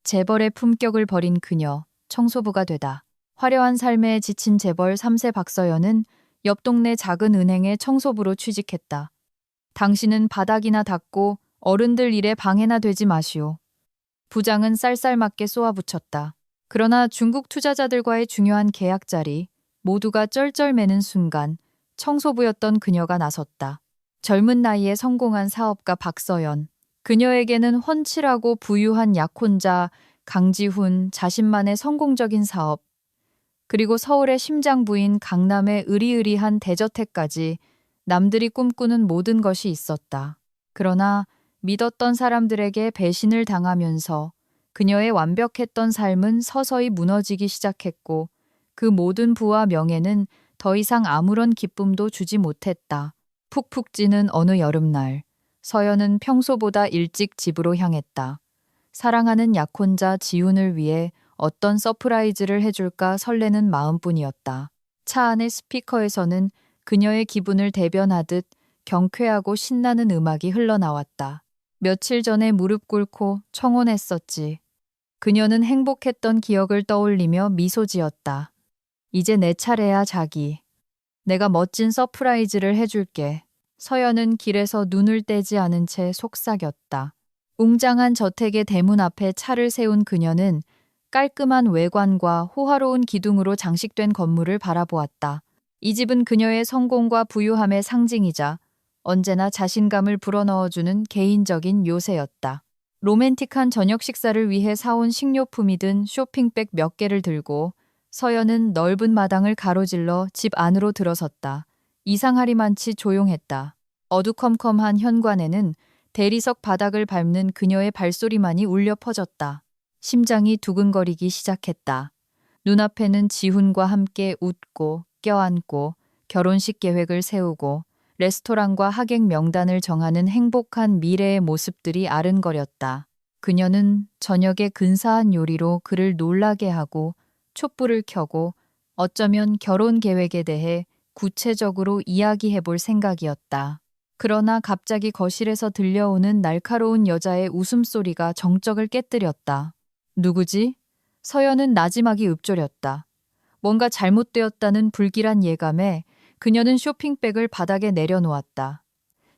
재벌의 품격을 버린 그녀, 청소부가 되다. 화려한 삶에 지친 재벌 3세 박서연은 옆 동네 작은 은행의 청소부로 취직했다. 당신은 바닥이나 닦고 어른들 일에 방해나 되지 마시오. 부장은 쌀쌀맞게 쏘아붙였다. 그러나 중국 투자자들과의 중요한 계약 자리, 모두가 쩔쩔매는 순간 청소부였던 그녀가 나섰다. 젊은 나이에 성공한 사업가 박서연. 그녀에게는 훤칠하고 부유한 약혼자 강지훈, 자신만의 성공적인 사업, 그리고 서울의 심장부인 강남의 으리으리한 대저택까지 남들이 꿈꾸는 모든 것이 있었다. 그러나 믿었던 사람들에게 배신을 당하면서 그녀의 완벽했던 삶은 서서히 무너지기 시작했고 그 모든 부와 명예는 더 이상 아무런 기쁨도 주지 못했다. 푹푹 찌는 어느 여름날, 서연은 평소보다 일찍 집으로 향했다. 사랑하는 약혼자 지훈을 위해 어떤 서프라이즈를 해줄까 설레는 마음뿐이었다. 차 안의 스피커에서는 그녀의 기분을 대변하듯 경쾌하고 신나는 음악이 흘러나왔다. 며칠 전에 무릎 꿇고 청혼했었지. 그녀는 행복했던 기억을 떠올리며 미소 지었다. 이제 내 차례야, 자기. 내가 멋진 서프라이즈를 해줄게. 서연은 길에서 눈을 떼지 않은 채 속삭였다. 웅장한 저택의 대문 앞에 차를 세운 그녀는 깔끔한 외관과 호화로운 기둥으로 장식된 건물을 바라보았다. 이 집은 그녀의 성공과 부유함의 상징이자 언제나 자신감을 불어넣어주는 개인적인 요새였다. 로맨틱한 저녁 식사를 위해 사온 식료품이 든 쇼핑백 몇 개를 들고 서연은 넓은 마당을 가로질러 집 안으로 들어섰다. 이상하리만치 조용했다. 어두컴컴한 현관에는 대리석 바닥을 밟는 그녀의 발소리만이 울려 퍼졌다. 심장이 두근거리기 시작했다. 눈앞에는 지훈과 함께 웃고 껴안고 결혼식 계획을 세우고 레스토랑과 하객 명단을 정하는 행복한 미래의 모습들이 아른거렸다. 그녀는 저녁에 근사한 요리로 그를 놀라게 하고 촛불을 켜고 어쩌면 결혼 계획에 대해 구체적으로 이야기해 볼 생각이었다. 그러나 갑자기 거실에서 들려오는 날카로운 여자의 웃음소리가 정적을 깨뜨렸다. 누구지? 서연은 나지막이 읊조렸다. 뭔가 잘못되었다는 불길한 예감에 그녀는 쇼핑백을 바닥에 내려놓았다.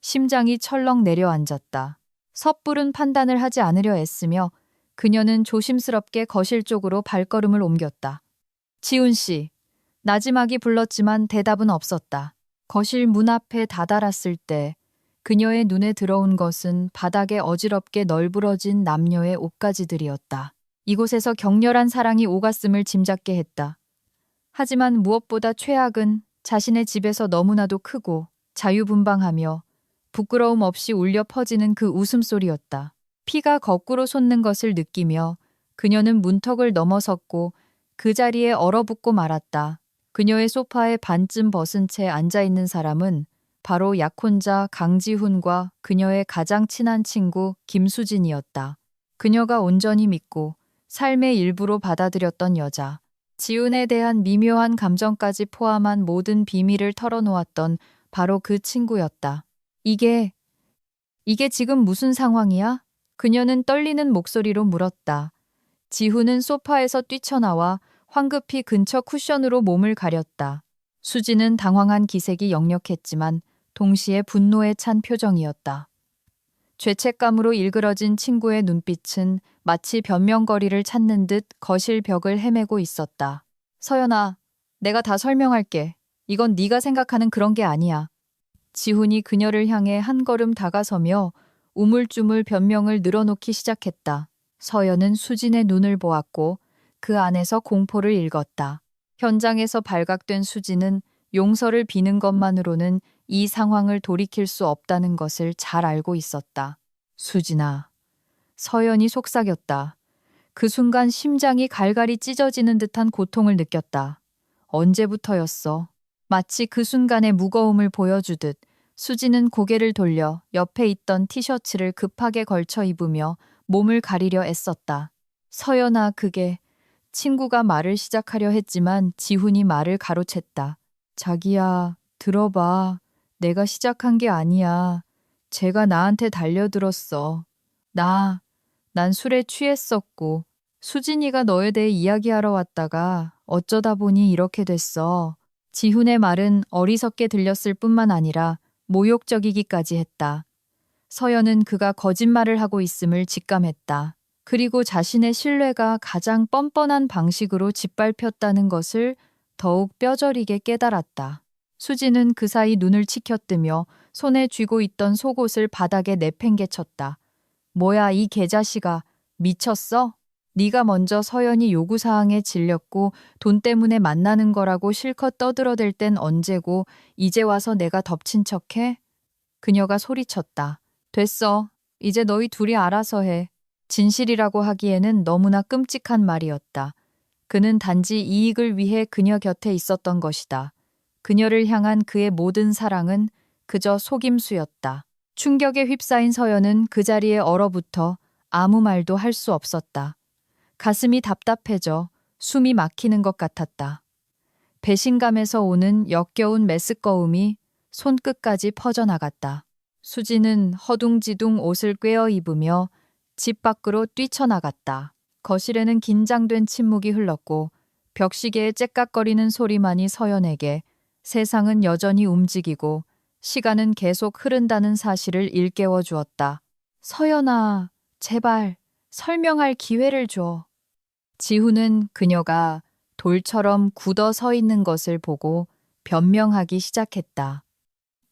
심장이 철렁 내려앉았다. 섣부른 판단을 하지 않으려 애쓰며 그녀는 조심스럽게 거실 쪽으로 발걸음을 옮겼다. 지훈 씨. 나지막이 불렀지만 대답은 없었다. 거실 문 앞에 다다랐을 때 그녀의 눈에 들어온 것은 바닥에 어지럽게 널브러진 남녀의 옷가지들이었다. 이곳에서 격렬한 사랑이 오갔음을 짐작게 했다. 하지만 무엇보다 최악은 자신의 집에서 너무나도 크고 자유분방하며 부끄러움 없이 울려 퍼지는 그 웃음소리였다. 피가 거꾸로 솟는 것을 느끼며 그녀는 문턱을 넘어섰고 그 자리에 얼어붙고 말았다. 그녀의 소파에 반쯤 벗은 채 앉아있는 사람은 바로 약혼자 강지훈과 그녀의 가장 친한 친구 김수진이었다. 그녀가 온전히 믿고 삶의 일부로 받아들였던 여자. 지훈에 대한 미묘한 감정까지 포함한 모든 비밀을 털어놓았던 바로 그 친구였다. 이게 지금 무슨 상황이야? 그녀는 떨리는 목소리로 물었다. 지훈은 소파에서 뛰쳐나와 황급히 근처 쿠션으로 몸을 가렸다. 수지는 당황한 기색이 역력했지만 동시에 분노에 찬 표정이었다. 죄책감으로 일그러진 친구의 눈빛은 마치 변명거리를 찾는 듯 거실 벽을 헤매고 있었다. 서연아, 내가 다 설명할게. 이건 네가 생각하는 그런 게 아니야. 지훈이 그녀를 향해 한 걸음 다가서며 우물쭈물 변명을 늘어놓기 시작했다. 서연은 수진의 눈을 보았고 그 안에서 공포를 읽었다. 현장에서 발각된 수진은 용서를 비는 것만으로는 이 상황을 돌이킬 수 없다는 것을 잘 알고 있었다. 수진아. 서연이 속삭였다. 그 순간 심장이 갈갈이 찢어지는 듯한 고통을 느꼈다. 언제부터였어? 마치 그 순간의 무거움을 보여주듯 수지는 고개를 돌려 옆에 있던 티셔츠를 급하게 걸쳐 입으며 몸을 가리려 애썼다. 서연아, 그게... 친구가 말을 시작하려 했지만 지훈이 말을 가로챘다. 자기야, 들어봐. 내가 시작한 게 아니야. 쟤가 나한테 달려들었어. 난 술에 취했었고 수진이가 너에 대해 이야기하러 왔다가 어쩌다 보니 이렇게 됐어. 지훈의 말은 어리석게 들렸을 뿐만 아니라 모욕적이기까지 했다. 서연은 그가 거짓말을 하고 있음을 직감했다. 그리고 자신의 신뢰가 가장 뻔뻔한 방식으로 짓밟혔다는 것을 더욱 뼈저리게 깨달았다. 수지는 그 사이 눈을 치켜뜨며 손에 쥐고 있던 속옷을 바닥에 내팽개쳤다. 뭐야 이 개자식아, 미쳤어? 네가 먼저 서연이 요구사항에 질렸고 돈 때문에 만나는 거라고 실컷 떠들어댈 땐 언제고 이제 와서 내가 덮친 척해? 그녀가 소리쳤다. 됐어. 이제 너희 둘이 알아서 해. 진실이라고 하기에는 너무나 끔찍한 말이었다. 그는 단지 이익을 위해 그녀 곁에 있었던 것이다. 그녀를 향한 그의 모든 사랑은 그저 속임수였다. 충격에 휩싸인 서연은 그 자리에 얼어붙어 아무 말도 할 수 없었다. 가슴이 답답해져 숨이 막히는 것 같았다. 배신감에서 오는 역겨운 메스꺼움이 손끝까지 퍼져나갔다. 수지는 허둥지둥 옷을 꿰어 입으며 집 밖으로 뛰쳐나갔다. 거실에는 긴장된 침묵이 흘렀고 벽시계의 째깍거리는 소리만이 서연에게 세상은 여전히 움직이고 시간은 계속 흐른다는 사실을 일깨워 주었다. 서연아, 제발 설명할 기회를 줘. 지훈은 그녀가 돌처럼 굳어 서 있는 것을 보고 변명하기 시작했다.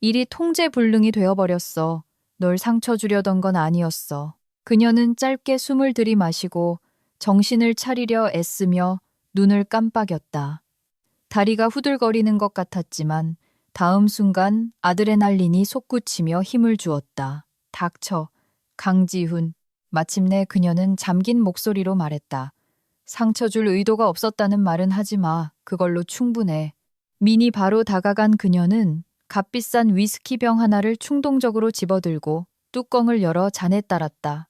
일이 통제불능이 되어버렸어. 널 상처 주려던 건 아니었어. 그녀는 짧게 숨을 들이마시고 정신을 차리려 애쓰며 눈을 깜빡였다. 다리가 후들거리는 것 같았지만 다음 순간 아드레날린이 솟구치며 힘을 주었다. 닥쳐. 강지훈. 마침내 그녀는 잠긴 목소리로 말했다. 상처 줄 의도가 없었다는 말은 하지 마. 그걸로 충분해. 민이 바로 다가간 그녀는 값비싼 위스키병 하나를 충동적으로 집어들고 뚜껑을 열어 잔에 따랐다.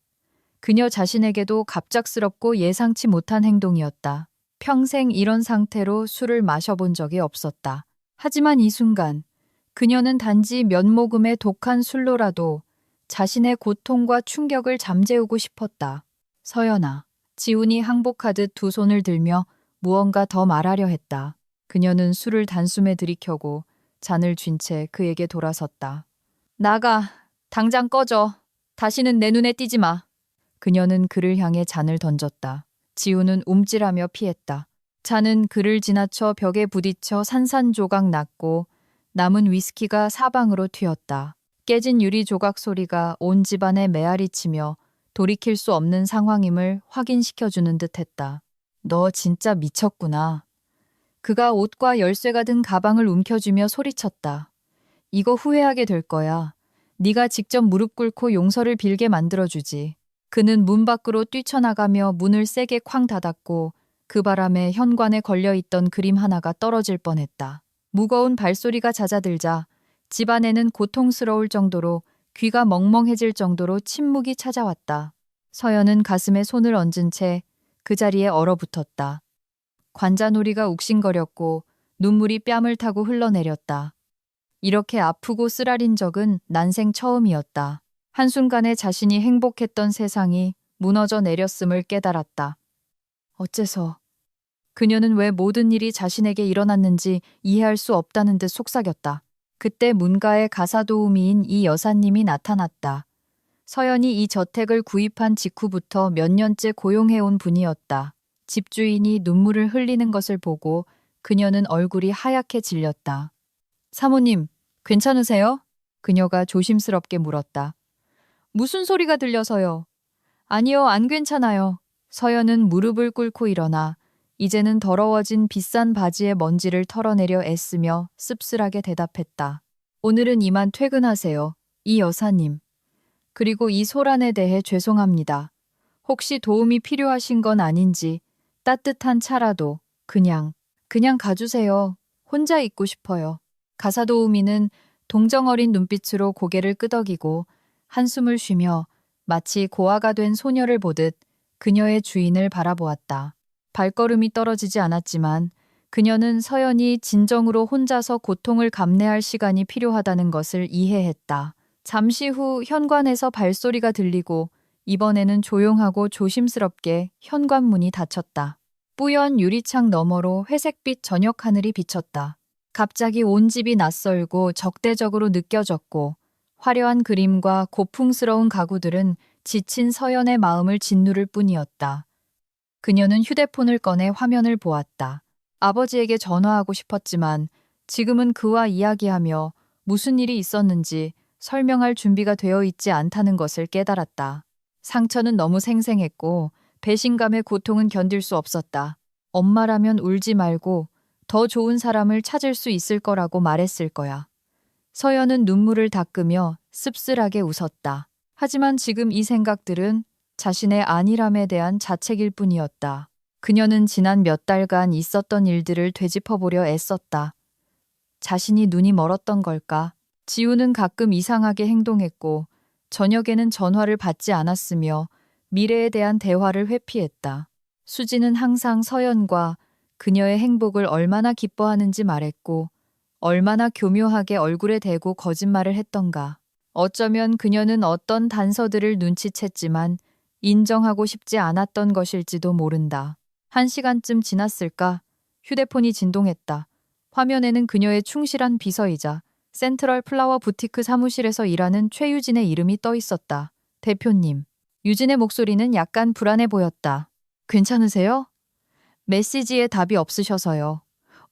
그녀 자신에게도 갑작스럽고 예상치 못한 행동이었다. 평생 이런 상태로 술을 마셔본 적이 없었다. 하지만 이 순간 그녀는 단지 몇 모금의 독한 술로라도 자신의 고통과 충격을 잠재우고 싶었다. 서연아. 지훈이 항복하듯 두 손을 들며 무언가 더 말하려 했다. 그녀는 술을 단숨에 들이켜고 잔을 쥔 채 그에게 돌아섰다. 나가. 당장 꺼져. 다시는 내 눈에 띄지 마. 그녀는 그를 향해 잔을 던졌다. 지훈은 움찔하며 피했다. 잔은 그를 지나쳐 벽에 부딪혀 산산조각 났고 남은 위스키가 사방으로 튀었다. 깨진 유리 조각 소리가 온 집안에 메아리치며 돌이킬 수 없는 상황임을 확인시켜주는 듯했다. 너 진짜 미쳤구나. 그가 옷과 열쇠가 든 가방을 움켜쥐며 소리쳤다. 이거 후회하게 될 거야. 네가 직접 무릎 꿇고 용서를 빌게 만들어주지. 그는 문 밖으로 뛰쳐나가며 문을 세게 쾅 닫았고 그 바람에 현관에 걸려있던 그림 하나가 떨어질 뻔했다. 무거운 발소리가 잦아들자 집안에는 고통스러울 정도로 귀가 멍멍해질 정도로 침묵이 찾아왔다. 서연은 가슴에 손을 얹은 채 그 자리에 얼어붙었다. 관자놀이가 욱신거렸고 눈물이 뺨을 타고 흘러내렸다. 이렇게 아프고 쓰라린 적은 난생 처음이었다. 한순간에 자신이 행복했던 세상이 무너져 내렸음을 깨달았다. 어째서? 그녀는 왜 모든 일이 자신에게 일어났는지 이해할 수 없다는 듯 속삭였다. 그때 문가에 가사도우미인 이 여사님이 나타났다. 서연이 이 저택을 구입한 직후부터 몇 년째 고용해온 분이었다. 집주인이 눈물을 흘리는 것을 보고 그녀는 얼굴이 하얗게 질렸다. 사모님, 괜찮으세요? 그녀가 조심스럽게 물었다. 무슨 소리가 들려서요? 아니요, 안 괜찮아요. 서연은 무릎을 꿇고 일어나 이제는 더러워진 비싼 바지의 먼지를 털어내려 애쓰며 씁쓸하게 대답했다. 오늘은 이만 퇴근하세요. 이 여사님. 그리고 이 소란에 대해 죄송합니다. 혹시 도움이 필요하신 건 아닌지 따뜻한 차라도 그냥 가주세요. 혼자 있고 싶어요. 가사도우미는 동정어린 눈빛으로 고개를 끄덕이고 한숨을 쉬며 마치 고아가 된 소녀를 보듯 그녀의 주인을 바라보았다. 발걸음이 떨어지지 않았지만 그녀는 서연이 진정으로 혼자서 고통을 감내할 시간이 필요하다는 것을 이해했다. 잠시 후 현관에서 발소리가 들리고 이번에는 조용하고 조심스럽게 현관문이 닫혔다. 뿌연 유리창 너머로 회색빛 저녁 하늘이 비쳤다. 갑자기 온 집이 낯설고 적대적으로 느껴졌고 화려한 그림과 고풍스러운 가구들은 지친 서연의 마음을 짓누를 뿐이었다. 그녀는 휴대폰을 꺼내 화면을 보았다. 아버지에게 전화하고 싶었지만 지금은 그와 이야기하며 무슨 일이 있었는지 설명할 준비가 되어 있지 않다는 것을 깨달았다. 상처는 너무 생생했고 배신감의 고통은 견딜 수 없었다. 엄마라면 울지 말고 더 좋은 사람을 찾을 수 있을 거라고 말했을 거야. 서연은 눈물을 닦으며 씁쓸하게 웃었다. 하지만 지금 이 생각들은 자신의 안일함에 대한 자책일 뿐이었다. 그녀는 지난 몇 달간 있었던 일들을 되짚어보려 애썼다. 자신이 눈이 멀었던 걸까? 지우는 가끔 이상하게 행동했고 저녁에는 전화를 받지 않았으며 미래에 대한 대화를 회피했다. 수지는 항상 서연과 그녀의 행복을 얼마나 기뻐하는지 말했고 얼마나 교묘하게 얼굴에 대고 거짓말을 했던가. 어쩌면 그녀는 어떤 단서들을 눈치챘지만 인정하고 싶지 않았던 것일지도 모른다. 1시간쯤 지났을까? 휴대폰이 진동했다. 화면에는 그녀의 충실한 비서이자 센트럴 플라워 부티크 사무실에서 일하는 최유진의 이름이 떠 있었다. 대표님. 유진의 목소리는 약간 불안해 보였다. 괜찮으세요? 메시지에 답이 없으셔서요.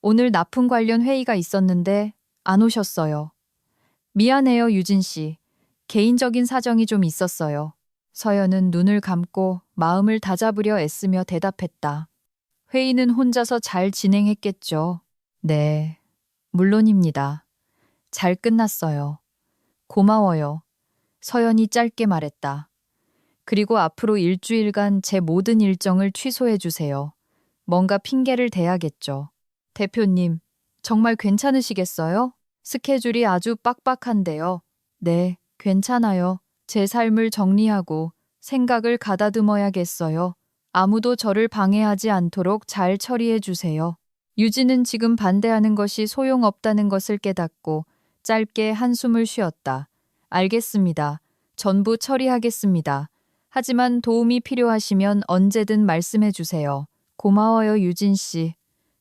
오늘 납품 관련 회의가 있었는데 안 오셨어요. 미안해요, 유진 씨. 개인적인 사정이 좀 있었어요. 서연은 눈을 감고 마음을 다잡으려 애쓰며 대답했다. 회의는 혼자서 잘 진행했겠죠. 네, 물론입니다. 잘 끝났어요. 고마워요. 서연이 짧게 말했다. 그리고 앞으로 일주일간 제 모든 일정을 취소해 주세요. 뭔가 핑계를 대야겠죠. 대표님, 정말 괜찮으시겠어요? 스케줄이 아주 빡빡한데요. 네, 괜찮아요. 제 삶을 정리하고 생각을 가다듬어야겠어요. 아무도 저를 방해하지 않도록 잘 처리해 주세요. 유진은 지금 반대하는 것이 소용없다는 것을 깨닫고 짧게 한숨을 쉬었다. 알겠습니다. 전부 처리하겠습니다. 하지만 도움이 필요하시면 언제든 말씀해 주세요. 고마워요, 유진 씨.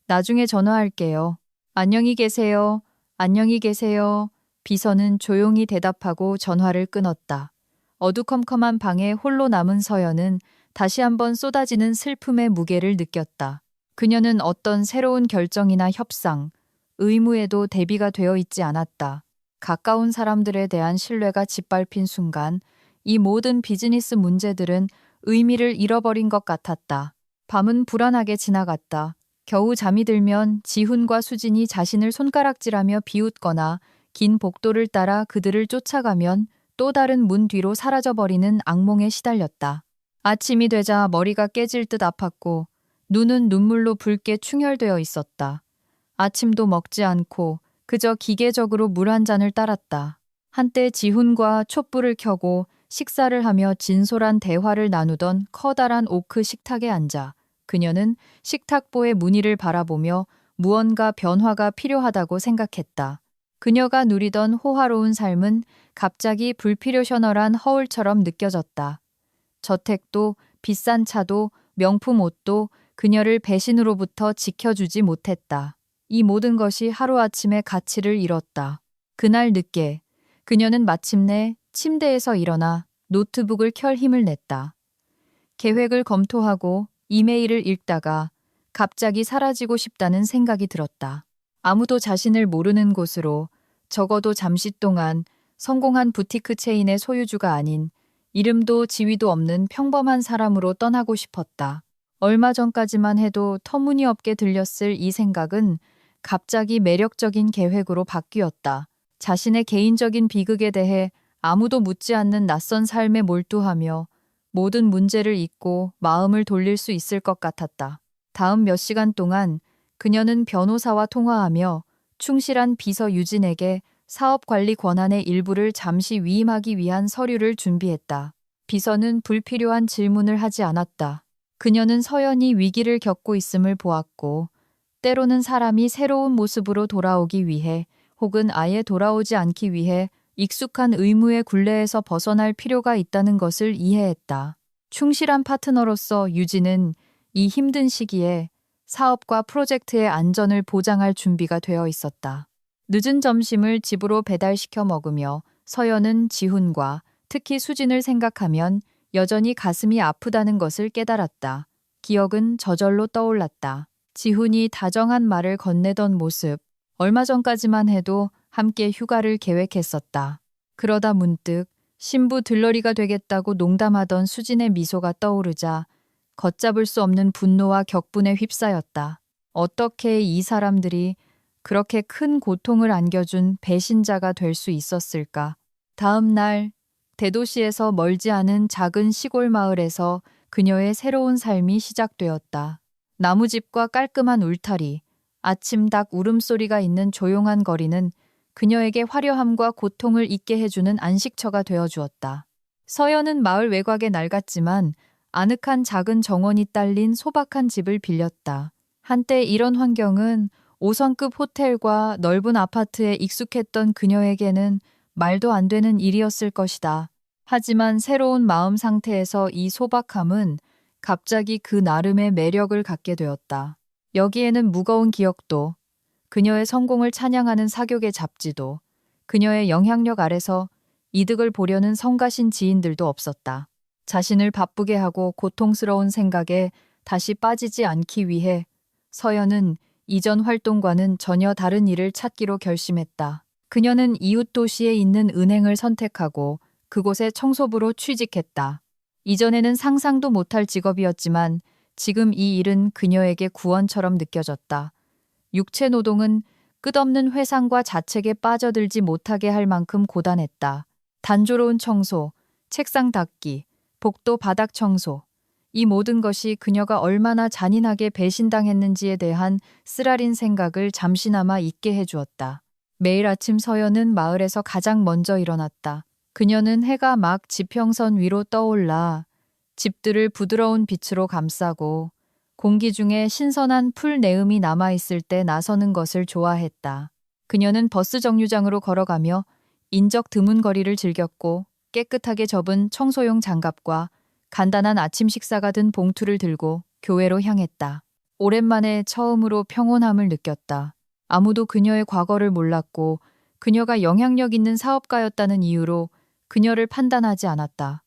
나중에 전화할게요. 안녕히 계세요. 안녕히 계세요. 비서는 조용히 대답하고 전화를 끊었다. 어두컴컴한 방에 홀로 남은 서연은 다시 한번 쏟아지는 슬픔의 무게를 느꼈다. 그녀는 어떤 새로운 결정이나 협상, 의무에도 대비가 되어 있지 않았다. 가까운 사람들에 대한 신뢰가 짓밟힌 순간 이 모든 비즈니스 문제들은 의미를 잃어버린 것 같았다. 밤은 불안하게 지나갔다. 겨우 잠이 들면 지훈과 수진이 자신을 손가락질하며 비웃거나 긴 복도를 따라 그들을 쫓아가면 또 다른 문 뒤로 사라져버리는 악몽에 시달렸다. 아침이 되자 머리가 깨질 듯 아팠고 눈은 눈물로 붉게 충혈되어 있었다. 아침도 먹지 않고 그저 기계적으로 물 한 잔을 따랐다. 한때 지훈과 촛불을 켜고 식사를 하며 진솔한 대화를 나누던 커다란 오크 식탁에 앉아 그녀는 식탁보의 무늬를 바라보며 무언가 변화가 필요하다고 생각했다. 그녀가 누리던 호화로운 삶은 갑자기 불필요셔널한 허울처럼 느껴졌다. 저택도 비싼 차도 명품 옷도 그녀를 배신으로부터 지켜주지 못했다. 이 모든 것이 하루아침에 가치를 잃었다. 그날 늦게 그녀는 마침내 침대에서 일어나 노트북을 켤 힘을 냈다. 계획을 검토하고 이메일을 읽다가 갑자기 사라지고 싶다는 생각이 들었다. 아무도 자신을 모르는 곳으로 적어도 잠시 동안 성공한 부티크 체인의 소유주가 아닌 이름도 지위도 없는 평범한 사람으로 떠나고 싶었다. 얼마 전까지만 해도 터무니없게 들렸을 이 생각은 갑자기 매력적인 계획으로 바뀌었다. 자신의 개인적인 비극에 대해 아무도 묻지 않는 낯선 삶에 몰두하며 모든 문제를 잊고 마음을 돌릴 수 있을 것 같았다. 다음 몇 시간 동안 그녀는 변호사와 통화하며 충실한 비서 유진에게 사업 관리 권한의 일부를 잠시 위임하기 위한 서류를 준비했다. 비서는 불필요한 질문을 하지 않았다. 그녀는 서연이 위기를 겪고 있음을 보았고 때로는 사람이 새로운 모습으로 돌아오기 위해 혹은 아예 돌아오지 않기 위해 익숙한 의무의 굴레에서 벗어날 필요가 있다는 것을 이해했다. 충실한 파트너로서 유진은 이 힘든 시기에 사업과 프로젝트의 안전을 보장할 준비가 되어 있었다. 늦은 점심을 집으로 배달시켜 먹으며 서연은 지훈과 특히 수진을 생각하면 여전히 가슴이 아프다는 것을 깨달았다. 기억은 저절로 떠올랐다. 지훈이 다정한 말을 건네던 모습, 얼마 전까지만 해도 함께 휴가를 계획했었다. 그러다 문득 신부 들러리가 되겠다고 농담하던 수진의 미소가 떠오르자 걷잡을 수 없는 분노와 격분에 휩싸였다. 어떻게 이 사람들이 그렇게 큰 고통을 안겨준 배신자가 될 수 있었을까? 다음 날 대도시에서 멀지 않은 작은 시골 마을에서 그녀의 새로운 삶이 시작되었다. 나무집과 깔끔한 울타리, 아침 닭 울음소리가 있는 조용한 거리는 그녀에게 화려함과 고통을 잊게 해주는 안식처가 되어주었다. 서연은 마을 외곽에 낡았지만 아늑한 작은 정원이 딸린 소박한 집을 빌렸다. 한때 이런 환경은 5성급 호텔과 넓은 아파트에 익숙했던 그녀에게는 말도 안 되는 일이었을 것이다. 하지만 새로운 마음 상태에서 이 소박함은 갑자기 그 나름의 매력을 갖게 되었다. 여기에는 무거운 기억도, 그녀의 성공을 찬양하는 사교계 잡지도, 그녀의 영향력 아래서 이득을 보려는 성가신 지인들도 없었다. 자신을 바쁘게 하고 고통스러운 생각에 다시 빠지지 않기 위해 서연은 이전 활동과는 전혀 다른 일을 찾기로 결심했다. 그녀는 이웃 도시에 있는 은행을 선택하고 그곳에 청소부로 취직했다. 이전에는 상상도 못할 직업이었지만 지금 이 일은 그녀에게 구원처럼 느껴졌다. 육체 노동은 끝없는 회상과 자책에 빠져들지 못하게 할 만큼 고단했다. 단조로운 청소, 책상 닦기, 복도 바닥 청소, 이 모든 것이 그녀가 얼마나 잔인하게 배신당했는지에 대한 쓰라린 생각을 잠시나마 잊게 해주었다. 매일 아침 서연은 마을에서 가장 먼저 일어났다. 그녀는 해가 막 지평선 위로 떠올라 집들을 부드러운 빛으로 감싸고 공기 중에 신선한 풀 내음이 남아있을 때 나서는 것을 좋아했다. 그녀는 버스 정류장으로 걸어가며 인적 드문 거리를 즐겼고 깨끗하게 접은 청소용 장갑과 간단한 아침 식사가 든 봉투를 들고 교회로 향했다. 오랜만에 처음으로 평온함을 느꼈다. 아무도 그녀의 과거를 몰랐고 그녀가 영향력 있는 사업가였다는 이유로 그녀를 판단하지 않았다.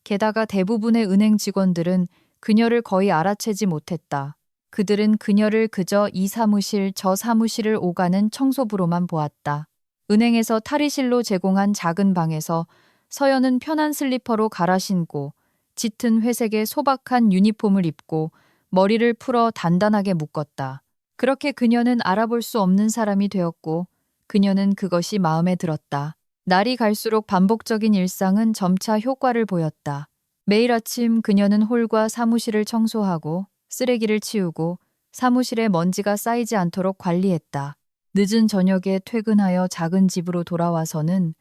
게다가 대부분의 은행 직원들은 그녀를 거의 알아채지 못했다. 그들은 그녀를 그저 이 사무실 저 사무실을 오가는 청소부로만 보았다. 은행에서 탈의실로 제공한 작은 방에서 서연은 편한 슬리퍼로 갈아 신고 짙은 회색의 소박한 유니폼을 입고 머리를 풀어 단단하게 묶었다. 그렇게 그녀는 알아볼 수 없는 사람이 되었고 그녀는 그것이 마음에 들었다. 날이 갈수록 반복적인 일상은 점차 효과를 보였다. 매일 아침 그녀는 홀과 사무실을 청소하고 쓰레기를 치우고 사무실에 먼지가 쌓이지 않도록 관리했다. 늦은 저녁에 퇴근하여 작은 집으로 돌아와서는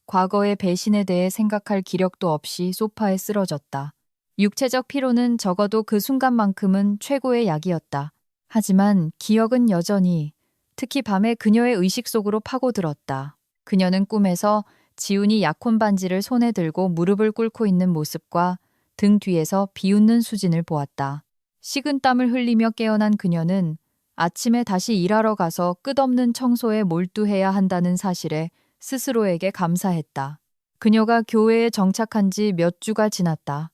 과거의 배신에 대해 생각할 기력도 없이 소파에 쓰러졌다. 육체적 피로는 적어도 그 순간만큼은 최고의 약이었다. 하지만 기억은 여전히, 특히 밤에 그녀의 의식 속으로 파고들었다. 그녀는 꿈에서 지훈이 약혼 반지를 손에 들고 무릎을 꿇고 있는 모습과 등 뒤에서 비웃는 수진을 보았다. 식은 땀을 흘리며 깨어난 그녀는 아침에 다시 일하러 가서 끝없는 청소에 몰두해야 한다는 사실에 스스로에게 감사했다. 그녀가 교회에 정착한 지 몇 주가 지났다.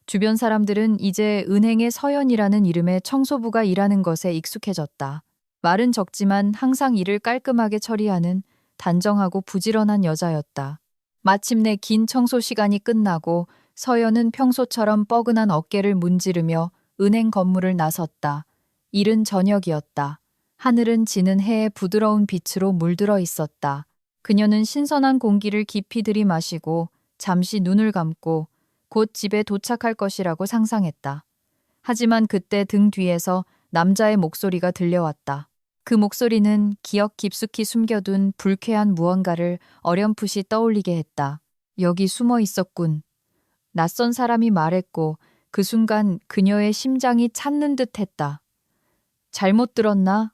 주변 사람들은 이제 은행의 서연이라는 이름의 청소부가 일하는 것에 익숙해졌다. 말은 적지만 항상 일을 깔끔하게 처리하는 단정하고 부지런한 여자였다. 마침내 긴 청소 시간이 끝나고 서연은 평소처럼 뻐근한 어깨를 문지르며 은행 건물을 나섰다. 이른 저녁이었다. 하늘은 지는 해의 부드러운 빛으로 물들어 있었다. 그녀는 신선한 공기를 깊이 들이마시고 잠시 눈을 감고 곧 집에 도착할 것이라고 상상했다. 하지만 그때 등 뒤에서 남자의 목소리가 들려왔다. 그 목소리는 기억 깊숙이 숨겨둔 불쾌한 무언가를 어렴풋이 떠올리게 했다. 여기 숨어 있었군. 낯선 사람이 말했고 그 순간 그녀의 심장이 찼는 듯 했다. 잘못 들었나?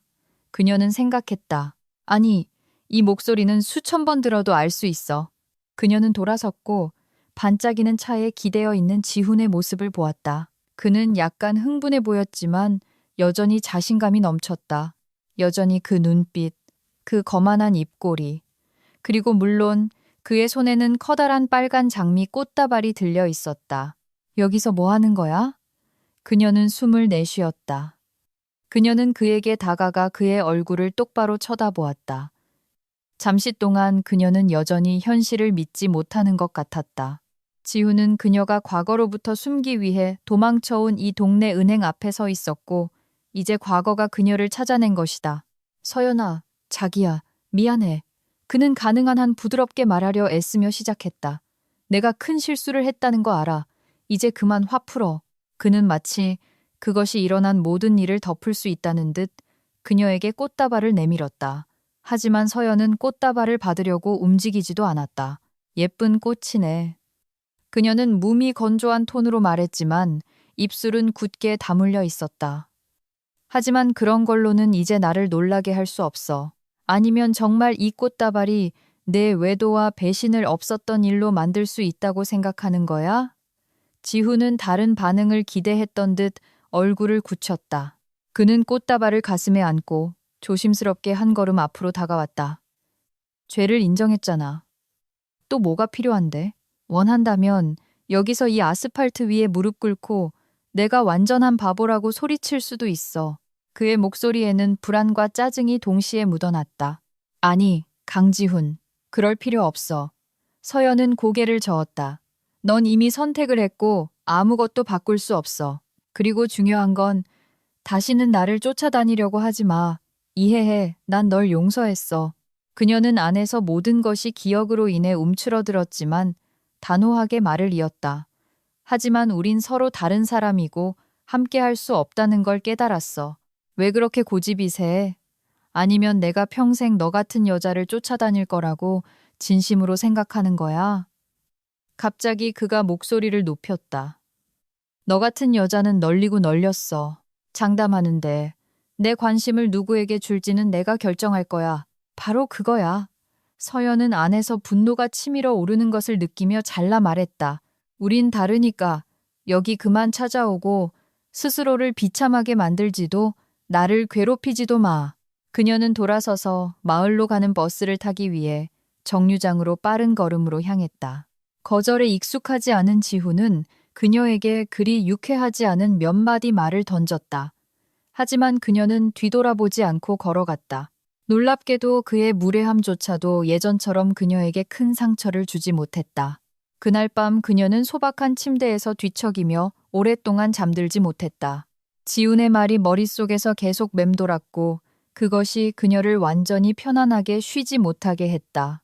그녀는 생각했다. 아니, 이 목소리는 수천 번 들어도 알 수 있어. 그녀는 돌아섰고 반짝이는 차에 기대어 있는 지훈의 모습을 보았다. 그는 약간 흥분해 보였지만 여전히 자신감이 넘쳤다. 여전히 그 눈빛, 그 거만한 입꼬리, 그리고 물론 그의 손에는 커다란 빨간 장미 꽃다발이 들려 있었다. 여기서 뭐 하는 거야? 그녀는 숨을 내쉬었다. 그녀는 그에게 다가가 그의 얼굴을 똑바로 쳐다보았다. 잠시 동안 그녀는 여전히 현실을 믿지 못하는 것 같았다. 지훈은 그녀가 과거로부터 숨기 위해 도망쳐온 이 동네 은행 앞에 서 있었고 이제 과거가 그녀를 찾아낸 것이다. 서연아, 자기야, 미안해. 그는 가능한 한 부드럽게 말하려 애쓰며 시작했다. 내가 큰 실수를 했다는 거 알아. 이제 그만 화 풀어. 그는 마치 그것이 일어난 모든 일을 덮을 수 있다는 듯 그녀에게 꽃다발을 내밀었다. 하지만 서연은 꽃다발을 받으려고 움직이지도 않았다. 예쁜 꽃이네. 그녀는 몸이 건조한 톤으로 말했지만 입술은 굳게 다물려 있었다. 하지만 그런 걸로는 이제 나를 놀라게 할 수 없어. 아니면 정말 이 꽃다발이 내 외도와 배신을 없었던 일로 만들 수 있다고 생각하는 거야? 지훈은 다른 반응을 기대했던 듯 얼굴을 굳혔다. 그는 꽃다발을 가슴에 안고 조심스럽게 한 걸음 앞으로 다가왔다. 죄를 인정했잖아. 또 뭐가 필요한데? 원한다면 여기서 이 아스팔트 위에 무릎 꿇고 내가 완전한 바보라고 소리칠 수도 있어. 그의 목소리에는 불안과 짜증이 동시에 묻어났다. 아니, 강지훈. 그럴 필요 없어. 서연은 고개를 저었다. 넌 이미 선택을 했고 아무것도 바꿀 수 없어. 그리고 중요한 건 다시는 나를 쫓아다니려고 하지 마. 이해해. 난 널 용서했어. 그녀는 안에서 모든 것이 기억으로 인해 움츠러들었지만 단호하게 말을 이었다. 하지만 우린 서로 다른 사람이고 함께 할 수 없다는 걸 깨달았어. 왜 그렇게 고집이 세? 아니면 내가 평생 너 같은 여자를 쫓아다닐 거라고 진심으로 생각하는 거야? 갑자기 그가 목소리를 높였다. 너 같은 여자는 널리고 널렸어. 장담하는데 내 관심을 누구에게 줄지는 내가 결정할 거야. 바로 그거야. 서연은 안에서 분노가 치밀어 오르는 것을 느끼며 잘라 말했다. 우린 다르니까 여기 그만 찾아오고 스스로를 비참하게 만들지도 나를 괴롭히지도 마. 그녀는 돌아서서 마을로 가는 버스를 타기 위해 정류장으로 빠른 걸음으로 향했다. 거절에 익숙하지 않은 지훈은 그녀에게 그리 유쾌하지 않은 몇 마디 말을 던졌다. 하지만 그녀는 뒤돌아보지 않고 걸어갔다. 놀랍게도 그의 무례함조차도 예전처럼 그녀에게 큰 상처를 주지 못했다. 그날 밤 그녀는 소박한 침대에서 뒤척이며 오랫동안 잠들지 못했다. 지훈의 말이 머릿속에서 계속 맴돌았고 그것이 그녀를 완전히 편안하게 쉬지 못하게 했다.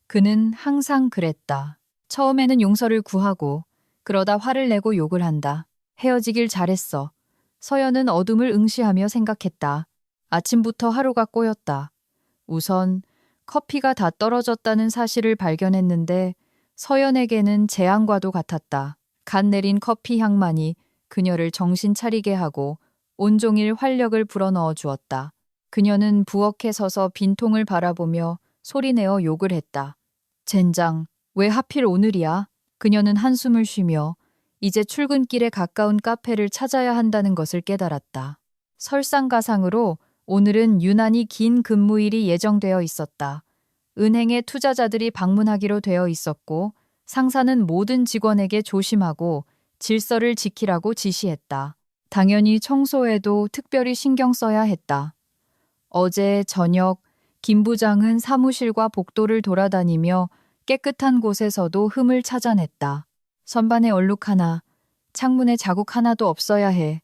그는 항상 그랬다. 처음에는 용서를 구하고 그러다 화를 내고 욕을 한다. 헤어지길 잘했어. 서연은 어둠을 응시하며 생각했다. 아침부터 하루가 꼬였다. 우선 커피가 다 떨어졌다는 사실을 발견했는데 서연에게는 재앙과도 같았다. 갓 내린 커피 향만이 그녀를 정신 차리게 하고 온종일 활력을 불어넣어 주었다. 그녀는 부엌에 서서 빈통을 바라보며 소리내어 욕을 했다. 젠장, 왜 하필 오늘이야? 그녀는 한숨을 쉬며 이제 출근길에 가까운 카페를 찾아야 한다는 것을 깨달았다. 설상가상으로 오늘은 유난히 긴 근무일이 예정되어 있었다. 은행에 투자자들이 방문하기로 되어 있었고 상사는 모든 직원에게 조심하고 질서를 지키라고 지시했다. 당연히 청소에도 특별히 신경 써야 했다. 어제 저녁 김 부장은 사무실과 복도를 돌아다니며 깨끗한 곳에서도 흠을 찾아냈다. 선반에 얼룩 하나, 창문에 자국 하나도 없어야 해.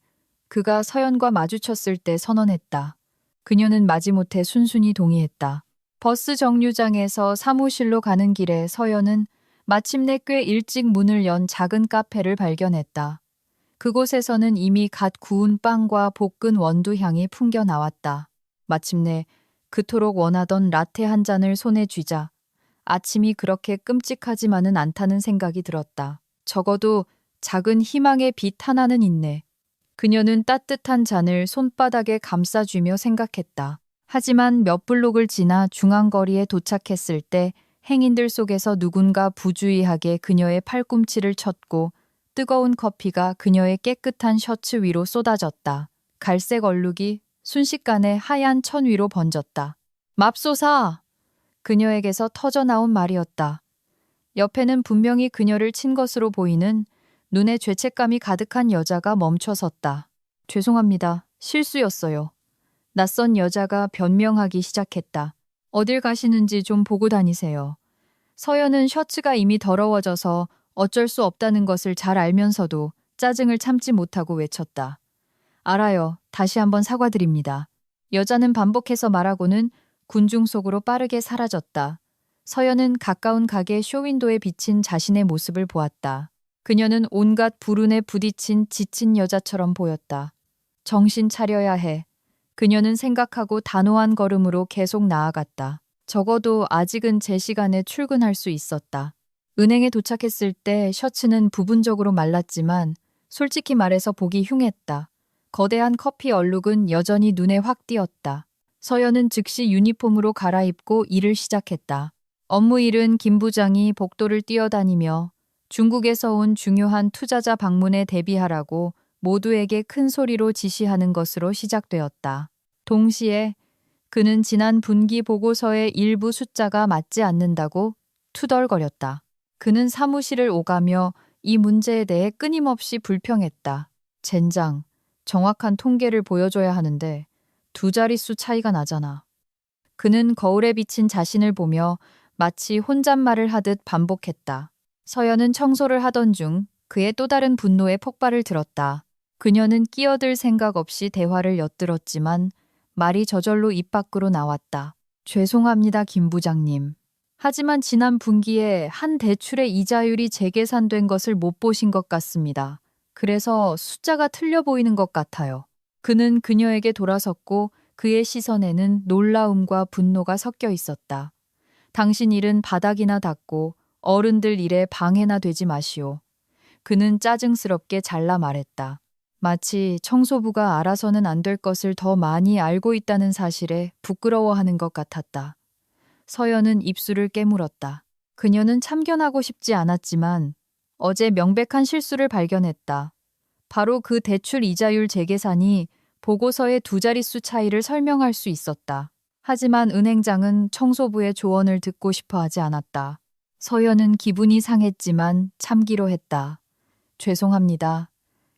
그가 서연과 마주쳤을 때 선언했다. 그녀는 마지못해 순순히 동의했다. 버스 정류장에서 사무실로 가는 길에 서연은 마침내 꽤 일찍 문을 연 작은 카페를 발견했다. 그곳에서는 이미 갓 구운 빵과 볶은 원두 향이 풍겨 나왔다. 마침내 그토록 원하던 라테 한 잔을 손에 쥐자 아침이 그렇게 끔찍하지만은 않다는 생각이 들었다. 적어도 작은 희망의 빛 하나는 있네. 그녀는 따뜻한 잔을 손바닥에 감싸쥐며 생각했다. 하지만 몇 블록을 지나 중앙거리에 도착했을 때 행인들 속에서 누군가 부주의하게 그녀의 팔꿈치를 쳤고 뜨거운 커피가 그녀의 깨끗한 셔츠 위로 쏟아졌다. 갈색 얼룩이 순식간에 하얀 천 위로 번졌다. 맙소사! 그녀에게서 터져나온 말이었다. 옆에는 분명히 그녀를 친 것으로 보이는 눈에 죄책감이 가득한 여자가 멈춰섰다. 죄송합니다. 실수였어요. 낯선 여자가 변명하기 시작했다. 어딜 가시는지 좀 보고 다니세요. 서연은 셔츠가 이미 더러워져서 어쩔 수 없다는 것을 잘 알면서도 짜증을 참지 못하고 외쳤다. 알아요. 다시 한번 사과드립니다. 여자는 반복해서 말하고는 군중 속으로 빠르게 사라졌다. 서연은 가까운 가게 쇼윈도에 비친 자신의 모습을 보았다. 그녀는 온갖 불운에 부딪힌 지친 여자처럼 보였다. 정신 차려야 해. 그녀는 생각하고 단호한 걸음으로 계속 나아갔다. 적어도 아직은 제 시간에 출근할 수 있었다. 은행에 도착했을 때 셔츠는 부분적으로 말랐지만 솔직히 말해서 보기 흉했다. 거대한 커피 얼룩은 여전히 눈에 확 띄었다. 서연은 즉시 유니폼으로 갈아입고 일을 시작했다. 업무 일은 김 부장이 복도를 뛰어다니며 중국에서 온 중요한 투자자 방문에 대비하라고 모두에게 큰 소리로 지시하는 것으로 시작되었다. 동시에 그는 지난 분기 보고서의 일부 숫자가 맞지 않는다고 투덜거렸다. 그는 사무실을 오가며 이 문제에 대해 끊임없이 불평했다. 젠장, 정확한 통계를 보여줘야 하는데 두 자릿수 차이가 나잖아. 그는 거울에 비친 자신을 보며 마치 혼잣말을 하듯 반복했다. 서연은 청소를 하던 중 그의 또 다른 분노에 폭발을 들었다. 그녀는 끼어들 생각 없이 대화를 엿들었지만 말이 저절로 입 밖으로 나왔다. 죄송합니다, 김 부장님. 하지만 지난 분기에 한 대출의 이자율이 재계산된 것을 못 보신 것 같습니다. 그래서 숫자가 틀려 보이는 것 같아요. 그는 그녀에게 돌아섰고 그의 시선에는 놀라움과 분노가 섞여 있었다. 당신 일은 바닥이나 닦고 어른들 일에 방해나 되지 마시오. 그는 짜증스럽게 잘라 말했다. 마치 청소부가 알아서는 안 될 것을 더 많이 알고 있다는 사실에 부끄러워하는 것 같았다. 서연은 입술을 깨물었다. 그녀는 참견하고 싶지 않았지만 어제 명백한 실수를 발견했다. 바로 그 대출 이자율 재계산이 보고서의 두 자릿수 차이를 설명할 수 있었다. 하지만 은행장은 청소부의 조언을 듣고 싶어 하지 않았다. 서연은 기분이 상했지만 참기로 했다. 죄송합니다.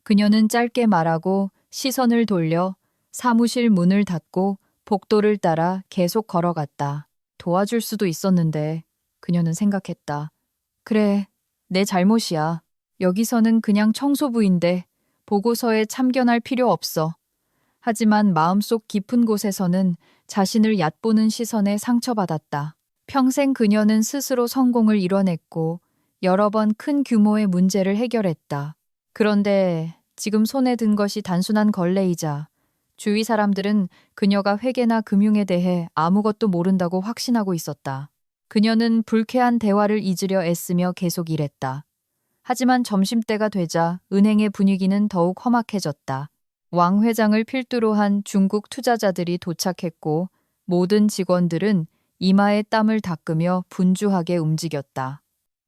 그녀는 짧게 말하고 시선을 돌려 사무실 문을 닫고 복도를 따라 계속 걸어갔다. 도와줄 수도 있었는데 그녀는 생각했다. 그래, 내 잘못이야. 여기서는 그냥 청소부인데 보고서에 참견할 필요 없어. 하지만 마음속 깊은 곳에서는 자신을 얕보는 시선에 상처받았다. 평생 그녀는 스스로 성공을 이뤄냈고 여러 번 큰 규모의 문제를 해결했다. 그런데 지금 손에 든 것이 단순한 걸레이자 주위 사람들은 그녀가 회계나 금융에 대해 아무것도 모른다고 확신하고 있었다. 그녀는 불쾌한 대화를 잊으려 애쓰며 계속 일했다. 하지만 점심때가 되자 은행의 분위기는 더욱 험악해졌다. 왕 회장을 필두로 한 중국 투자자들이 도착했고 모든 직원들은 이마에 땀을 닦으며 분주하게 움직였다.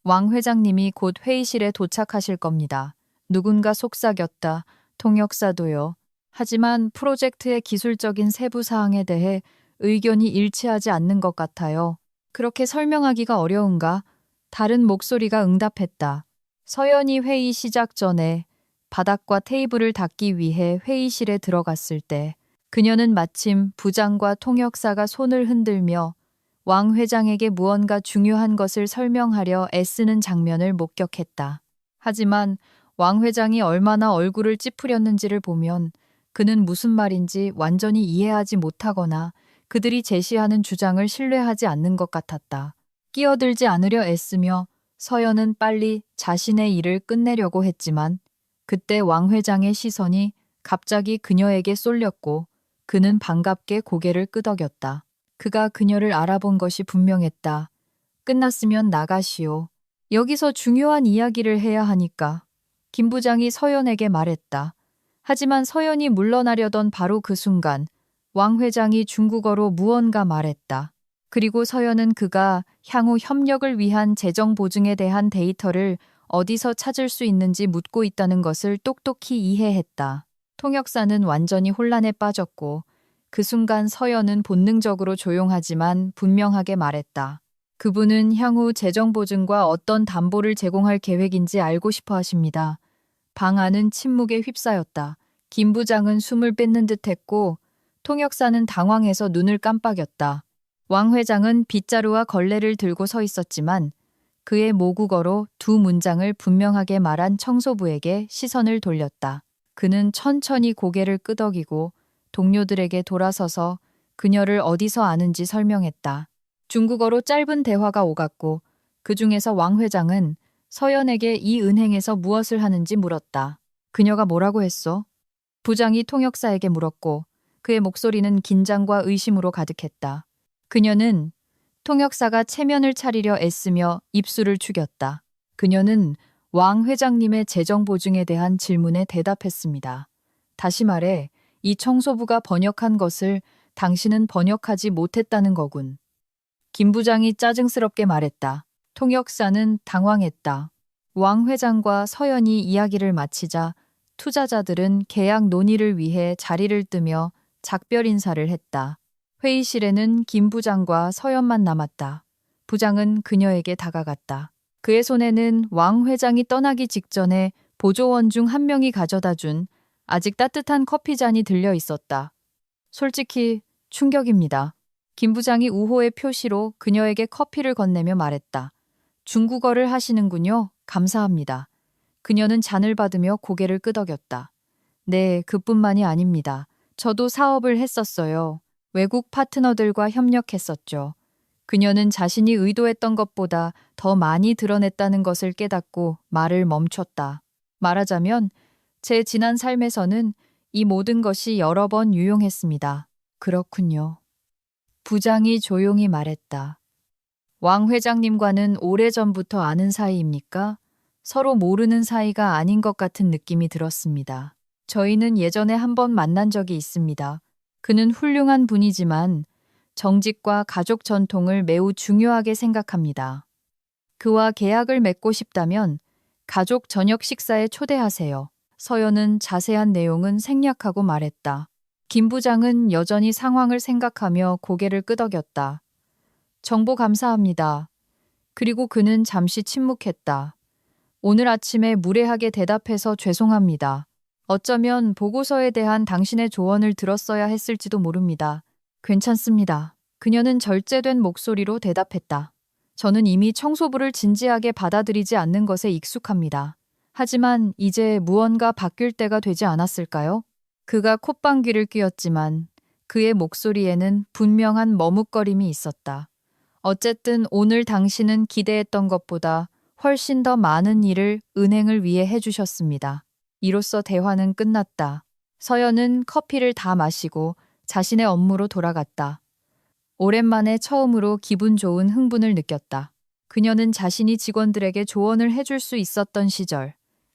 왕 회장님이 곧 회의실에 도착하실 겁니다. 누군가 속삭였다. 통역사도요. 하지만 프로젝트의 기술적인 세부 사항에 대해 의견이 일치하지 않는 것 같아요. 그렇게 설명하기가 어려운가? 다른 목소리가 응답했다. 서연이 회의 시작 전에 바닥과 테이블을 닦기 위해 회의실에 들어갔을 때 그녀는 마침 부장과 통역사가 손을 흔들며 왕 회장에게 무언가 중요한 것을 설명하려 애쓰는 장면을 목격했다. 하지만 왕 회장이 얼마나 얼굴을 찌푸렸는지를 보면 그는 무슨 말인지 완전히 이해하지 못하거나 그들이 제시하는 주장을 신뢰하지 않는 것 같았다. 끼어들지 않으려 애쓰며 서연은 빨리 자신의 일을 끝내려고 했지만 그때 왕 회장의 시선이 갑자기 그녀에게 쏠렸고 그는 반갑게 고개를 끄덕였다. 그가 그녀를 알아본 것이 분명했다. 끝났으면 나가시오. 여기서 중요한 이야기를 해야 하니까. 김 부장이 서연에게 말했다. 하지만 서연이 물러나려던 바로 그 순간 왕 회장이 중국어로 무언가 말했다. 그리고 서연은 그가 향후 협력을 위한 재정 보증에 대한 데이터를 어디서 찾을 수 있는지 묻고 있다는 것을 똑똑히 이해했다. 통역사는 완전히 혼란에 빠졌고 그 순간 서연은 본능적으로 조용하지만 분명하게 말했다. 그분은 향후 재정 보증과 어떤 담보를 제공할 계획인지 알고 싶어 하십니다. 방 안은 침묵에 휩싸였다. 김 부장은 숨을 뺏는 듯 했고 통역사는 당황해서 눈을 깜빡였다. 왕 회장은 빗자루와 걸레를 들고 서 있었지만 그의 모국어로 두 문장을 분명하게 말한 청소부에게 시선을 돌렸다. 그는 천천히 고개를 끄덕이고 동료들에게 돌아서서 그녀를 어디서 아는지 설명했다. 중국어로 짧은 대화가 오갔고 그 중에서 왕 회장은 서연에게 이 은행에서 무엇을 하는지 물었다. 그녀가 뭐라고 했어? 부장이 통역사에게 물었고 그의 목소리는 긴장과 의심으로 가득했다. 그녀는 통역사가 체면을 차리려 애쓰며 입술을 축였다. 그녀는 왕 회장님의 재정 보증에 대한 질문에 대답했습니다. 다시 말해 이 청소부가 번역한 것을 당신은 번역하지 못했다는 거군. 김 부장이 짜증스럽게 말했다. 통역사는 당황했다. 왕 회장과 서연이 이야기를 마치자 투자자들은 계약 논의를 위해 자리를 뜨며 작별 인사를 했다. 회의실에는 김 부장과 서연만 남았다. 부장은 그녀에게 다가갔다. 그의 손에는 왕 회장이 떠나기 직전에 보조원 중 한 명이 가져다 준 아직 따뜻한 커피잔이 들려 있었다. 솔직히 충격입니다. 김 부장이 우호의 표시로 그녀에게 커피를 건네며 말했다. 중국어를 하시는군요. 감사합니다. 그녀는 잔을 받으며 고개를 끄덕였다. 네, 그뿐만이 아닙니다. 저도 사업을 했었어요. 외국 파트너들과 협력했었죠. 그녀는 자신이 의도했던 것보다 더 많이 드러냈다는 것을 깨닫고 말을 멈췄다. 말하자면 제 지난 삶에서는 이 모든 것이 여러 번 유용했습니다. 그렇군요. 부장이 조용히 말했다. 왕 회장님과는 오래전부터 아는 사이입니까? 서로 모르는 사이가 아닌 것 같은 느낌이 들었습니다. 저희는 예전에 한번 만난 적이 있습니다. 그는 훌륭한 분이지만 정직과 가족 전통을 매우 중요하게 생각합니다. 그와 계약을 맺고 싶다면 가족 저녁 식사에 초대하세요. 서연은 자세한 내용은 생략하고 말했다. 김 부장은 여전히 상황을 생각하며 고개를 끄덕였다. 정보 감사합니다. 그리고 그는 잠시 침묵했다. 오늘 아침에 무례하게 대답해서 죄송합니다. 어쩌면 보고서에 대한 당신의 조언을 들었어야 했을지도 모릅니다. 괜찮습니다. 그녀는 절제된 목소리로 대답했다. 저는 이미 청소부를 진지하게 받아들이지 않는 것에 익숙합니다. 하지만 이제 무언가 바뀔 때가 되지 않았을까요? 그가 콧방귀를 뀌었지만 그의 목소리에는 분명한 머뭇거림이 있었다. 어쨌든 오늘 당신은 기대했던 것보다 훨씬 더 많은 일을 은행을 위해 해주셨습니다. 이로써 대화는 끝났다. 서연은 커피를 다 마시고 자신의 업무로 돌아갔다. 오랜만에 처음으로 기분 좋은 흥분을 느꼈다. 그녀는 자신이 직원들에게 조언을 해줄 수 있었던 시절,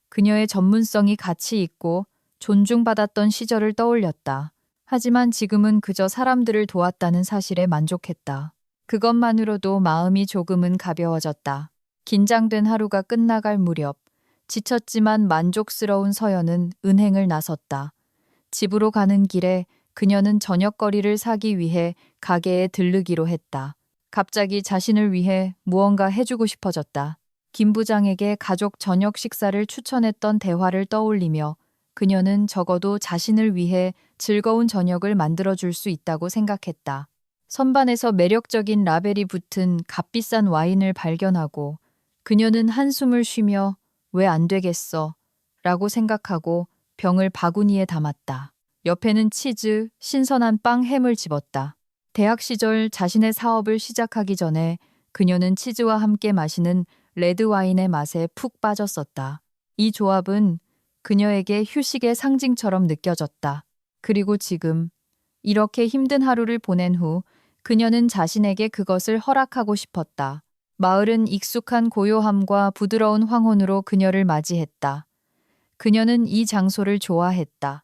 그녀의 전문성이 가치 있고 존중받았던 시절을 떠올렸다. 하지만 지금은 그저 사람들을 도왔다는 사실에 만족했다. 그것만으로도 마음이 조금은 가벼워졌다. 긴장된 하루가 끝나갈 무렵, 지쳤지만 만족스러운 서연은 은행을 나섰다. 집으로 가는 길에 그녀는 저녁거리를 사기 위해 가게에 들르기로 했다. 갑자기 자신을 위해 무언가 해주고 싶어졌다. 김 부장에게 가족 저녁 식사를 추천했던 대화를 떠올리며 그녀는 적어도 자신을 위해 즐거운 저녁을 만들어줄 수 있다고 생각했다. 선반에서 매력적인 라벨이 붙은 값비싼 와인을 발견하고 그녀는 한숨을 쉬며 왜 안 되겠어? 라고 생각하고 병을 바구니에 담았다. 옆에는 치즈, 신선한 빵, 햄을 집었다. 대학 시절 자신의 사업을 시작하기 전에 그녀는 치즈와 함께 마시는 레드와인의 맛에 푹 빠졌었다. 이 조합은 그녀에게 휴식의 상징처럼 느껴졌다. 그리고 지금 이렇게 힘든 하루를 보낸 후 그녀는 자신에게 그것을 허락하고 싶었다. 마을은 익숙한 고요함과 부드러운 황혼으로 그녀를 맞이했다. 그녀는 이 장소를 좋아했다.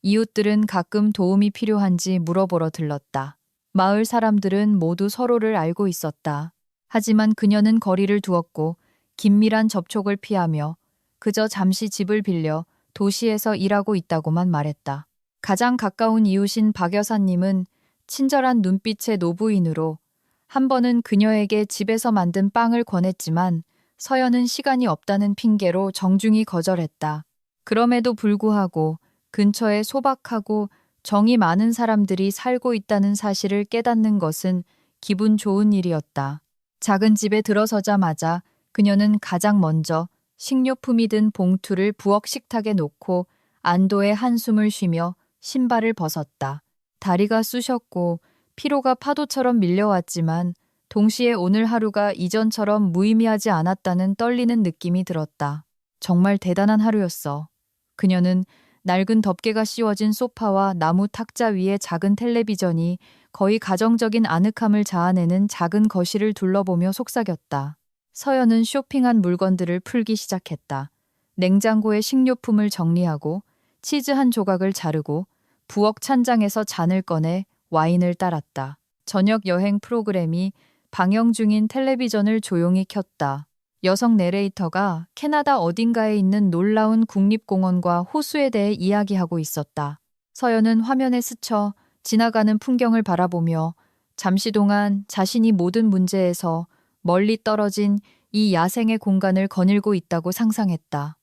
이웃들은 가끔 도움이 필요한지 물어보러 들렀다. 마을 사람들은 모두 서로를 알고 있었다. 하지만 그녀는 거리를 두었고 긴밀한 접촉을 피하며 그저 잠시 집을 빌려 도시에서 일하고 있다고만 말했다. 가장 가까운 이웃인 박 여사님은 친절한 눈빛의 노부인으로 한 번은 그녀에게 집에서 만든 빵을 권했지만 서연은 시간이 없다는 핑계로 정중히 거절했다. 그럼에도 불구하고 근처에 소박하고 정이 많은 사람들이 살고 있다는 사실을 깨닫는 것은 기분 좋은 일이었다. 작은 집에 들어서자마자 그녀는 가장 먼저 식료품이 든 봉투를 부엌 식탁에 놓고 안도의 한숨을 쉬며 신발을 벗었다. 다리가 쑤셨고 피로가 파도처럼 밀려왔지만 동시에 오늘 하루가 이전처럼 무의미하지 않았다는 떨리는 느낌이 들었다. 정말 대단한 하루였어. 그녀는 낡은 덮개가 씌워진 소파와 나무 탁자 위에 작은 텔레비전이 거의 가정적인 아늑함을 자아내는 작은 거실을 둘러보며 속삭였다. 서연은 쇼핑한 물건들을 풀기 시작했다. 냉장고에 식료품을 정리하고 치즈 한 조각을 자르고 부엌 찬장에서 잔을 꺼내 와인을 따랐다. 저녁 여행 프로그램이 방영 중인 텔레비전을 조용히 켰다. 여성 내레이터가 캐나다 어딘가에 있는 놀라운 국립공원과 호수에 대해 이야기하고 있었다. 서연은 화면에 스쳐 지나가는 풍경을 바라보며 잠시 동안 자신이 모든 문제에서 멀리 떨어진 이 야생의 공간을 거닐고 있다고 상상했다.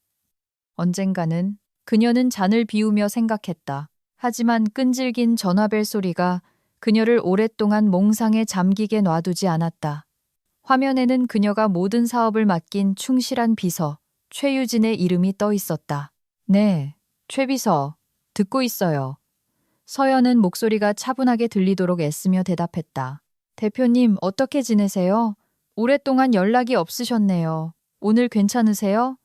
언젠가는 그녀는 잔을 비우며 생각했다. 하지만 끈질긴 전화벨 소리가 그녀를 오랫동안 몽상에 잠기게 놔두지 않았다. 화면에는 그녀가 모든 사업을 맡긴 충실한 비서 최유진의 이름이 떠 있었다. 네, 최 비서, 듣고 있어요. 서연은 목소리가 차분하게 들리도록 애쓰며 대답했다. 대표님, 어떻게 지내세요? 오랫동안 연락이 없으셨네요. 오늘 괜찮으세요?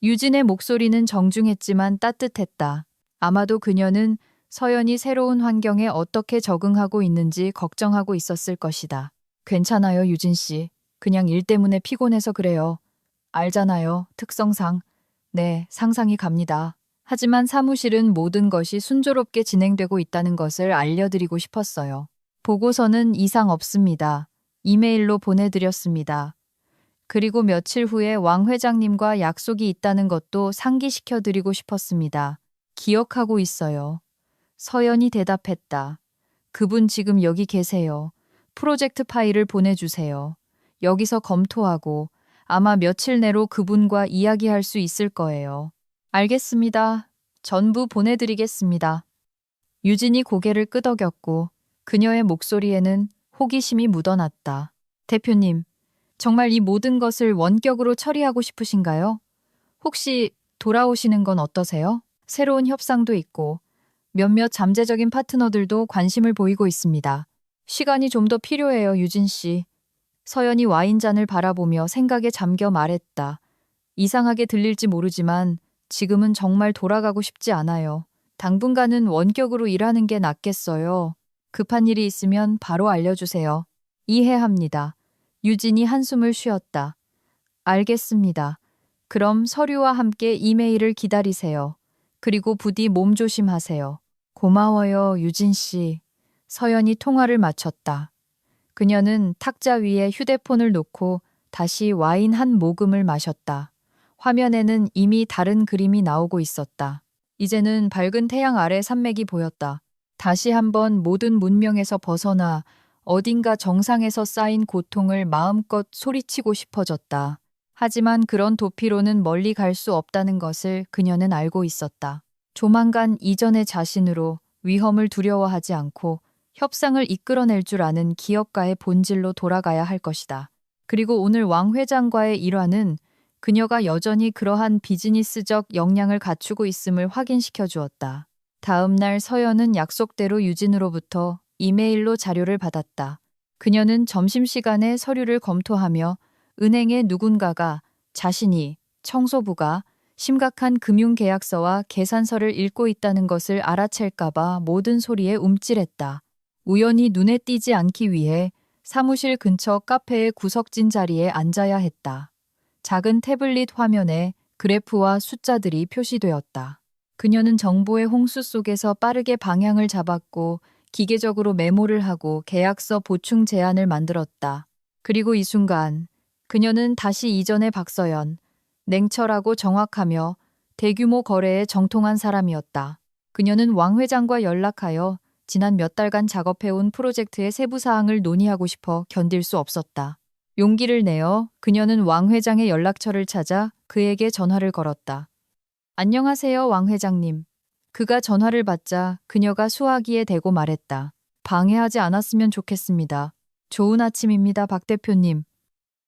유진의 목소리는 정중했지만 따뜻했다. 아마도 그녀는 서연이 새로운 환경에 어떻게 적응하고 있는지 걱정하고 있었을 것이다. 괜찮아요, 유진 씨. 그냥 일 때문에 피곤해서 그래요. 알잖아요, 특성상. 네, 상상이 갑니다. 하지만 사무실은 모든 것이 순조롭게 진행되고 있다는 것을 알려드리고 싶었어요. 보고서는 이상 없습니다. 이메일로 보내드렸습니다. 그리고 며칠 후에 왕 회장님과 약속이 있다는 것도 상기시켜드리고 싶었습니다. 기억하고 있어요. 서연이 대답했다. 그분 지금 여기 계세요. 프로젝트 파일을 보내주세요. 여기서 검토하고 아마 며칠 내로 그분과 이야기할 수 있을 거예요. 알겠습니다. 전부 보내드리겠습니다. 유진이 고개를 끄덕였고 그녀의 목소리에는 호기심이 묻어났다. 대표님, 정말 이 모든 것을 원격으로 처리하고 싶으신가요? 혹시 돌아오시는 건 어떠세요? 새로운 협상도 있고 몇몇 잠재적인 파트너들도 관심을 보이고 있습니다. 시간이 좀 더 필요해요, 유진 씨. 서연이 와인잔을 바라보며 생각에 잠겨 말했다. 이상하게 들릴지 모르지만 지금은 정말 돌아가고 싶지 않아요. 당분간은 원격으로 일하는 게 낫겠어요. 급한 일이 있으면 바로 알려주세요. 이해합니다. 유진이 한숨을 쉬었다. 알겠습니다. 그럼 서류와 함께 이메일을 기다리세요. 그리고 부디 몸조심하세요. 고마워요, 유진 씨. 서연이 통화를 마쳤다. 그녀는 탁자 위에 휴대폰을 놓고 다시 와인 한 모금을 마셨다. 화면에는 이미 다른 그림이 나오고 있었다. 이제는 밝은 태양 아래 산맥이 보였다. 다시 한번 모든 문명에서 벗어나 어딘가 정상에서 쌓인 고통을 마음껏 소리치고 싶어졌다. 하지만 그런 도피로는 멀리 갈 수 없다는 것을 그녀는 알고 있었다. 조만간 이전의 자신으로 위험을 두려워하지 않고 협상을 이끌어낼 줄 아는 기업가의 본질로 돌아가야 할 것이다. 그리고 오늘 왕 회장과의 일화는 그녀가 여전히 그러한 비즈니스적 역량을 갖추고 있음을 확인시켜 주었다. 다음 날 서연은 약속대로 유진으로부터 이메일로 자료를 받았다. 그녀는 점심시간에 서류를 검토하며 은행의 누군가가 자신이 청소부가 심각한 금융계약서와 계산서를 읽고 있다는 것을 알아챌까봐 모든 소리에 움찔했다. 우연히 눈에 띄지 않기 위해 사무실 근처 카페의 구석진 자리에 앉아야 했다. 작은 태블릿 화면에 그래프와 숫자들이 표시되었다. 그녀는 정보의 홍수 속에서 빠르게 방향을 잡았고 기계적으로 메모를 하고 계약서 보충 제안을 만들었다. 그리고 이 순간 그녀는 다시 이전의 박서연, 냉철하고 정확하며 대규모 거래에 정통한 사람이었다. 그녀는 왕 회장과 연락하여 지난 몇 달간 작업해온 프로젝트의 세부 사항을 논의하고 싶어 견딜 수 없었다. 용기를 내어 그녀는 왕 회장의 연락처를 찾아 그에게 전화를 걸었다. 안녕하세요, 왕 회장님. 그가 전화를 받자 그녀가 수화기에 대고 말했다. 방해하지 않았으면 좋겠습니다. 좋은 아침입니다, 박 대표님.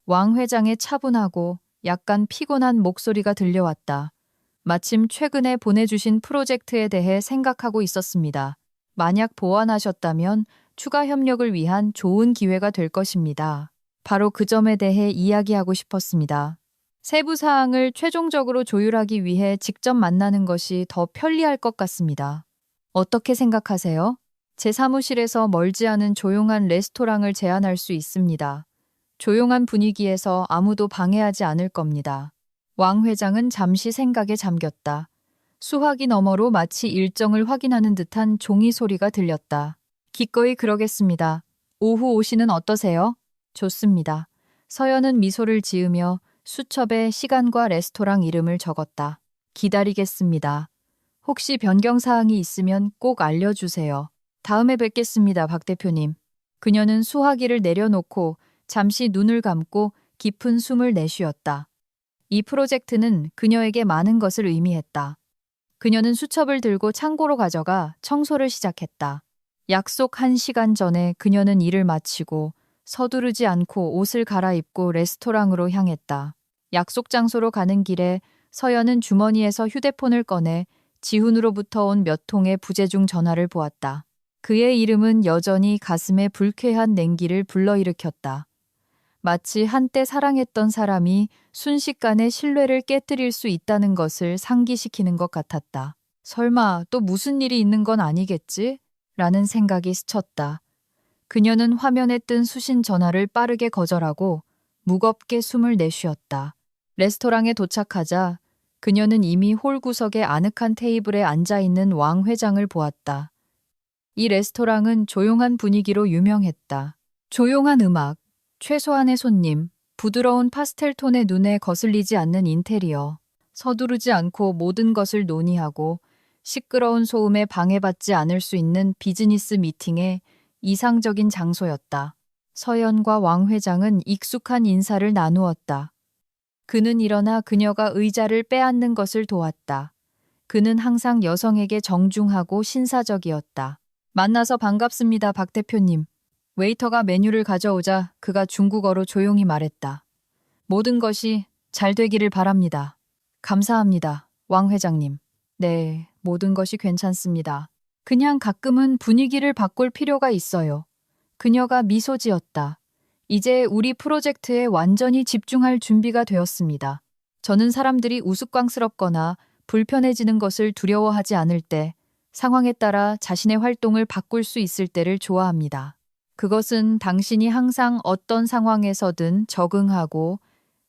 왕 회장의 차분하고 약간 피곤한 목소리가 들려왔다. 마침 최근에 보내주신 프로젝트에 대해 생각하고 있었습니다. 만약 보완하셨다면 추가 협력을 위한 좋은 기회가 될 것입니다. 바로 그 점에 대해 이야기하고 싶었습니다. 세부 사항을 최종적으로 조율하기 위해 직접 만나는 것이 더 편리할 것 같습니다. 어떻게 생각하세요? 제 사무실에서 멀지 않은 조용한 레스토랑을 제안할 수 있습니다. 조용한 분위기에서 아무도 방해하지 않을 겁니다. 왕 회장은 잠시 생각에 잠겼다. 수화기 너머로 마치 일정을 확인하는 듯한 종이 소리가 들렸다. 기꺼이 그러겠습니다. 오후 오시는 어떠세요? 좋습니다. 서연은 미소를 지으며 수첩에 시간과 레스토랑 이름을 적었다. 기다리겠습니다. 혹시 변경사항이 있으면 꼭 알려주세요. 다음에 뵙겠습니다, 박 대표님. 그녀는 수화기를 내려놓고 잠시 눈을 감고 깊은 숨을 내쉬었다. 이 프로젝트는 그녀에게 많은 것을 의미했다. 그녀는 수첩을 들고 창고로 가져가 청소를 시작했다. 약속 1시간 전에 그녀는 일을 마치고 서두르지 않고 옷을 갈아입고 레스토랑으로 향했다. 약속 장소로 가는 길에 서연은 주머니에서 휴대폰을 꺼내 지훈으로부터 온 몇 통의 부재중 전화를 보았다. 그의 이름은 여전히 가슴에 불쾌한 냉기를 불러일으켰다. 마치 한때 사랑했던 사람이 순식간에 신뢰를 깨뜨릴 수 있다는 것을 상기시키는 것 같았다. 설마 또 무슨 일이 있는 건 아니겠지? 라는 생각이 스쳤다. 그녀는 화면에 뜬 수신 전화를 빠르게 거절하고 무겁게 숨을 내쉬었다. 레스토랑에 도착하자 그녀는 이미 홀 구석의 아늑한 테이블에 앉아있는 왕 회장을 보았다. 이 레스토랑은 조용한 분위기로 유명했다. 조용한 음악, 최소한의 손님, 부드러운 파스텔 톤의 눈에 거슬리지 않는 인테리어, 서두르지 않고 모든 것을 논의하고 시끄러운 소음에 방해받지 않을 수 있는 비즈니스 미팅의 이상적인 장소였다. 서연과 왕 회장은 익숙한 인사를 나누었다. 그는 일어나 그녀가 의자를 빼앗는 것을 도왔다. 그는 항상 여성에게 정중하고 신사적이었다. 만나서 반갑습니다, 박 대표님. 웨이터가 메뉴를 가져오자 그가 중국어로 조용히 말했다. 모든 것이 잘 되기를 바랍니다. 감사합니다, 왕 회장님. 네, 모든 것이 괜찮습니다. 그냥 가끔은 분위기를 바꿀 필요가 있어요. 그녀가 미소 지었다. 이제 우리 프로젝트에 완전히 집중할 준비가 되었습니다. 저는 사람들이 우스꽝스럽거나 불편해지는 것을 두려워하지 않을 때, 상황에 따라 자신의 활동을 바꿀 수 있을 때를 좋아합니다. 그것은 당신이 항상 어떤 상황에서든 적응하고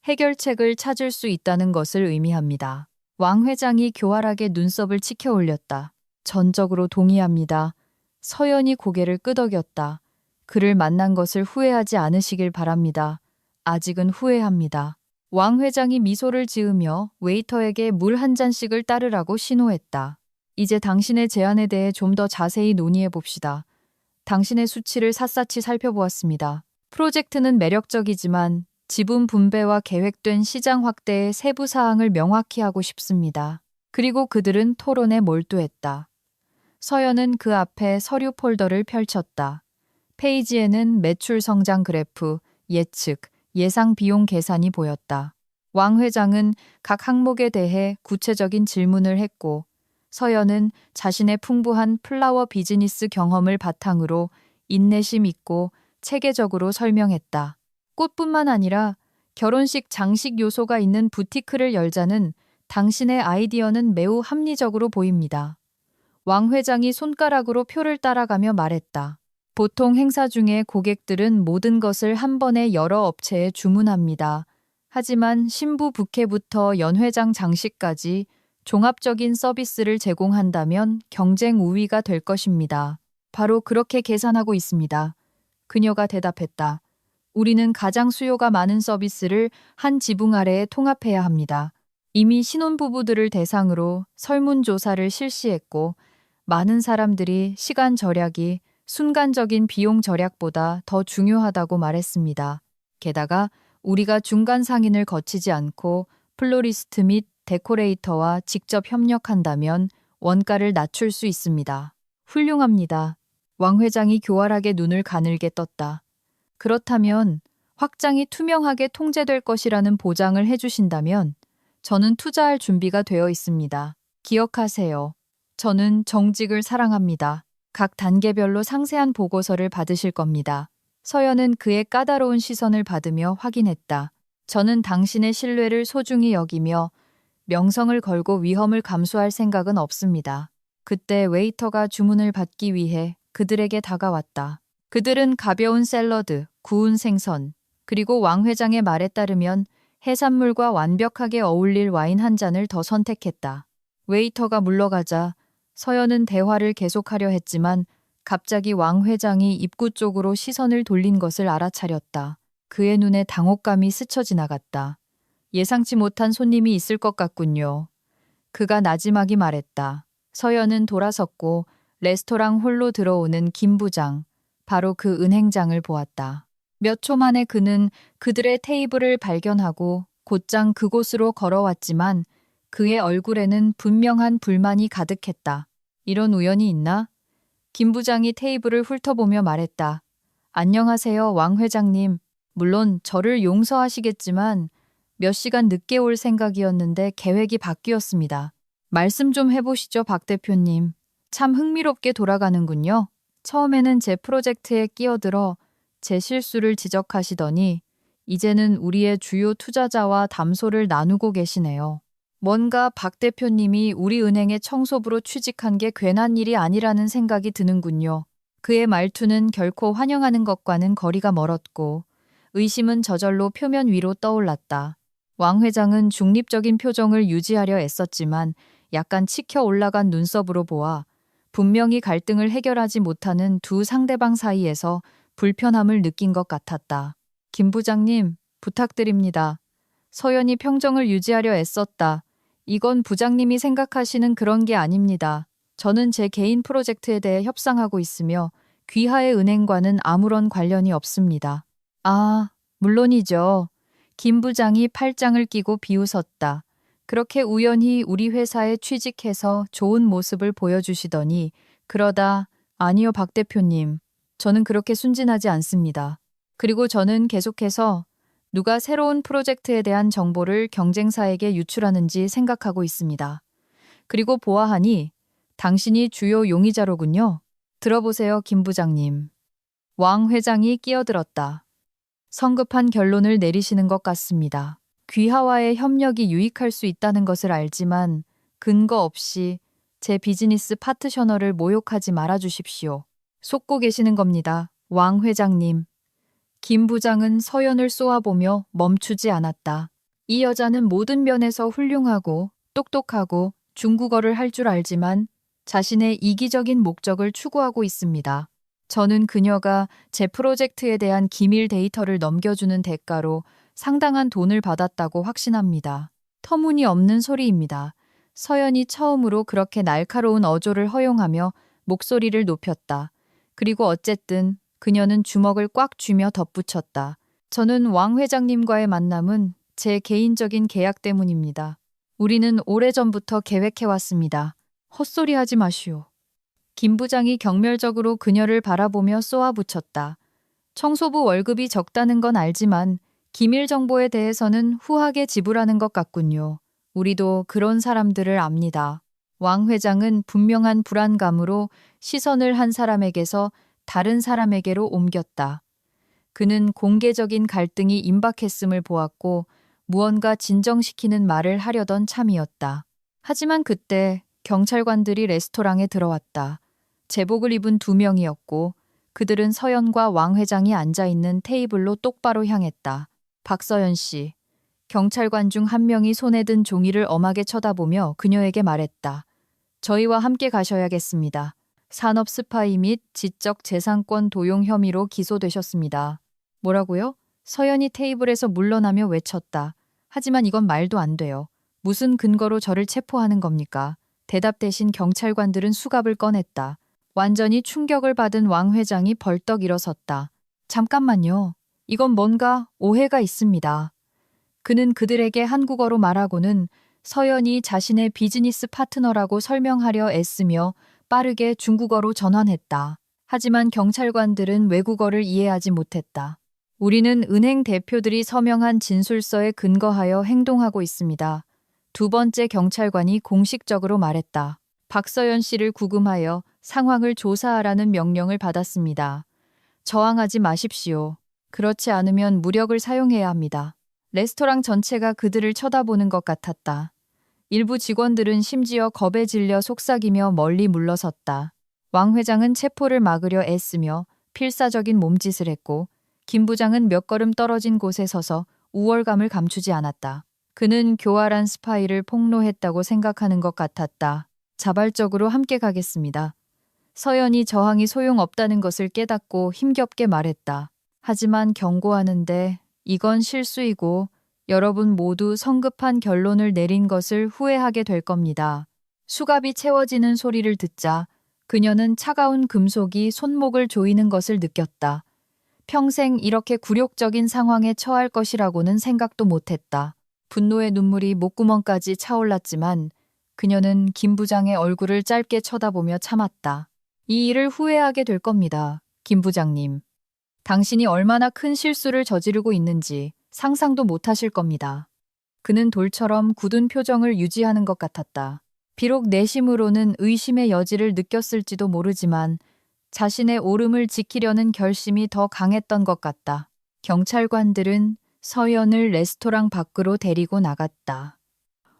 해결책을 찾을 수 있다는 것을 의미합니다. 왕 회장이 교활하게 눈썹을 치켜 올렸다. 전적으로 동의합니다. 서연이 고개를 끄덕였다. 그를 만난 것을 후회하지 않으시길 바랍니다. 아직은 후회합니다. 왕 회장이 미소를 지으며 웨이터에게 물 한 잔씩을 따르라고 신호했다. 이제 당신의 제안에 대해 좀 더 자세히 논의해 봅시다. 당신의 수치를 샅샅이 살펴보았습니다. 프로젝트는 매력적이지만 지분 분배와 계획된 시장 확대의 세부 사항을 명확히 하고 싶습니다. 그리고 그들은 토론에 몰두했다. 서연은 그 앞에 서류 폴더를 펼쳤다. 페이지에는 매출 성장 그래프, 예측, 예상 비용 계산이 보였다. 왕 회장은 각 항목에 대해 구체적인 질문을 했고 서연은 자신의 풍부한 플라워 비즈니스 경험을 바탕으로 인내심 있고 체계적으로 설명했다. 꽃뿐만 아니라 결혼식 장식 요소가 있는 부티크를 열자는 당신의 아이디어는 매우 합리적으로 보입니다. 왕 회장이 손가락으로 표를 따라가며 말했다. 보통 행사 중에 고객들은 모든 것을 한 번에 여러 업체에 주문합니다. 하지만 신부 부케부터 연회장 장식까지 종합적인 서비스를 제공한다면 경쟁 우위가 될 것입니다. 바로 그렇게 계산하고 있습니다. 그녀가 대답했다. 우리는 가장 수요가 많은 서비스를 한 지붕 아래에 통합해야 합니다. 이미 신혼부부들을 대상으로 설문조사를 실시했고 많은 사람들이 시간 절약이 순간적인 비용 절약보다 더 중요하다고 말했습니다. 게다가 우리가 중간 상인을 거치지 않고 플로리스트 및 데코레이터와 직접 협력한다면 원가를 낮출 수 있습니다. 훌륭합니다. 왕 회장이 교활하게 눈을 가늘게 떴다. 그렇다면 확장이 투명하게 통제될 것이라는 보장을 해주신다면 저는 투자할 준비가 되어 있습니다. 기억하세요. 저는 정직을 사랑합니다. 각 단계별로 상세한 보고서를 받으실 겁니다. 서연은 그의 까다로운 시선을 받으며 확인했다. 저는 당신의 신뢰를 소중히 여기며 명성을 걸고 위험을 감수할 생각은 없습니다. 그때 웨이터가 주문을 받기 위해 그들에게 다가왔다. 그들은 가벼운 샐러드, 구운 생선, 그리고 왕 회장의 말에 따르면 해산물과 완벽하게 어울릴 와인 한 잔을 더 선택했다. 웨이터가 물러가자 서연은 대화를 계속하려 했지만 갑자기 왕 회장이 입구 쪽으로 시선을 돌린 것을 알아차렸다. 그의 눈에 당혹감이 스쳐 지나갔다. 예상치 못한 손님이 있을 것 같군요. 그가 나지막이 말했다. 서연은 돌아섰고 레스토랑 홀로 들어오는 김 부장, 바로 그 은행장을 보았다. 몇 초 만에 그는 그들의 테이블을 발견하고 곧장 그곳으로 걸어왔지만 그의 얼굴에는 분명한 불만이 가득했다. 이런 우연이 있나? 김 부장이 테이블을 훑어보며 말했다. 안녕하세요, 왕 회장님. 물론 저를 용서하시겠지만 몇 시간 늦게 올 생각이었는데 계획이 바뀌었습니다. 말씀 좀 해보시죠, 박 대표님. 참 흥미롭게 돌아가는군요. 처음에는 제 프로젝트에 끼어들어 제 실수를 지적하시더니 이제는 우리의 주요 투자자와 담소를 나누고 계시네요. 뭔가 박 대표님이 우리 은행의 청소부로 취직한 게 괜한 일이 아니라는 생각이 드는군요. 그의 말투는 결코 환영하는 것과는 거리가 멀었고 의심은 저절로 표면 위로 떠올랐다. 왕 회장은 중립적인 표정을 유지하려 애썼지만 약간 치켜 올라간 눈썹으로 보아 분명히 갈등을 해결하지 못하는 두 상대방 사이에서 불편함을 느낀 것 같았다. 김 부장님, 부탁드립니다. 서연이 평정을 유지하려 애썼다. 이건 부장님이 생각하시는 그런 게 아닙니다. 저는 제 개인 프로젝트에 대해 협상하고 있으며 귀하의 은행과는 아무런 관련이 없습니다. 아, 물론이죠. 김 부장이 팔짱을 끼고 비웃었다. 그렇게 우연히 우리 회사에 취직해서 좋은 모습을 보여주시더니 그러다 아니요, 박 대표님. 저는 그렇게 순진하지 않습니다. 그리고 저는 계속해서 누가 새로운 프로젝트에 대한 정보를 경쟁사에게 유출하는지 생각하고 있습니다. 그리고 보아하니 당신이 주요 용의자로군요. 들어보세요, 김 부장님. 왕 회장이 끼어들었다. 성급한 결론을 내리시는 것 같습니다. 귀하와의 협력이 유익할 수 있다는 것을 알지만 근거 없이 제 비즈니스 파트셔너를 모욕하지 말아 주십시오. 속고 계시는 겁니다, 왕 회장님. 김 부장은 서연을 쏘아보며 멈추지 않았다. 이 여자는 모든 면에서 훌륭하고 똑똑하고 중국어를 할 줄 알지만 자신의 이기적인 목적을 추구하고 있습니다. 저는 그녀가 제 프로젝트에 대한 기밀 데이터를 넘겨주는 대가로 상당한 돈을 받았다고 확신합니다. 터무니없는 소리입니다. 서연이 처음으로 그렇게 날카로운 어조를 허용하며 목소리를 높였다. 그리고 어쨌든 그녀는 주먹을 꽉 쥐며 덧붙였다. 저는 왕 회장님과의 만남은 제 개인적인 계약 때문입니다. 우리는 오래전부터 계획해왔습니다. 헛소리하지 마시오. 김 부장이 경멸적으로 그녀를 바라보며 쏘아붙였다. 청소부 월급이 적다는 건 알지만 기밀 정보에 대해서는 후하게 지불하는 것 같군요. 우리도 그런 사람들을 압니다. 왕 회장은 분명한 불안감으로 시선을 한 사람에게서 다른 사람에게로 옮겼다. 그는 공개적인 갈등이 임박했음을 보았고 무언가 진정시키는 말을 하려던 참이었다. 하지만 그때 경찰관들이 레스토랑에 들어왔다. 제복을 입은 2명이었고 그들은 서연과 왕 회장이 앉아있는 테이블로 똑바로 향했다. 박서연 씨. 경찰관 중 한 명이 손에 든 종이를 엄하게 쳐다보며 그녀에게 말했다. 저희와 함께 가셔야겠습니다. 산업 스파이 및 지적 재산권 도용 혐의로 기소되셨습니다. 뭐라고요? 서연이 테이블에서 물러나며 외쳤다. 하지만 이건 말도 안 돼요. 무슨 근거로 저를 체포하는 겁니까? 대답 대신 경찰관들은 수갑을 꺼냈다. 완전히 충격을 받은 왕 회장이 벌떡 일어섰다. 잠깐만요. 이건 뭔가 오해가 있습니다. 그는 그들에게 한국어로 말하고는 서연이 자신의 비즈니스 파트너라고 설명하려 애쓰며 빠르게 중국어로 전환했다. 하지만 경찰관들은 외국어를 이해하지 못했다. 우리는 은행 대표들이 서명한 진술서에 근거하여 행동하고 있습니다. 두 번째 경찰관이 공식적으로 말했다. 박서연 씨를 구금하여 상황을 조사하라는 명령을 받았습니다. 저항하지 마십시오. 그렇지 않으면 무력을 사용해야 합니다. 레스토랑 전체가 그들을 쳐다보는 것 같았다. 일부 직원들은 심지어 겁에 질려 속삭이며 멀리 물러섰다. 왕 회장은 체포를 막으려 애쓰며 필사적인 몸짓을 했고 김 부장은 몇 걸음 떨어진 곳에 서서 우월감을 감추지 않았다. 그는 교활한 스파이를 폭로했다고 생각하는 것 같았다. 자발적으로 함께 가겠습니다. 서연이 저항이 소용없다는 것을 깨닫고 힘겹게 말했다. 하지만 경고하는데 이건 실수이고 여러분 모두 성급한 결론을 내린 것을 후회하게 될 겁니다. 수갑이 채워지는 소리를 듣자 그녀는 차가운 금속이 손목을 조이는 것을 느꼈다. 평생 이렇게 굴욕적인 상황에 처할 것이라고는 생각도 못했다. 분노의 눈물이 목구멍까지 차올랐지만 그녀는 김 부장의 얼굴을 짧게 쳐다보며 참았다. 이 일을 후회하게 될 겁니다. 김 부장님. 당신이 얼마나 큰 실수를 저지르고 있는지 상상도 못하실 겁니다. 그는 돌처럼 굳은 표정을 유지하는 것 같았다. 비록 내심으로는 의심의 여지를 느꼈을지도 모르지만 자신의 옳음을 지키려는 결심이 더 강했던 것 같다. 경찰관들은 서연을 레스토랑 밖으로 데리고 나갔다.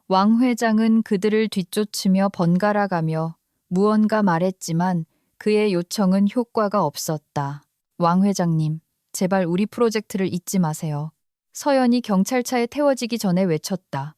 왕 회장은 그들을 뒤쫓으며 번갈아가며 무언가 말했지만 그의 요청은 효과가 없었다. 왕 회장님, 제발 우리 프로젝트를 잊지 마세요. 서연이 경찰차에 태워지기 전에 외쳤다.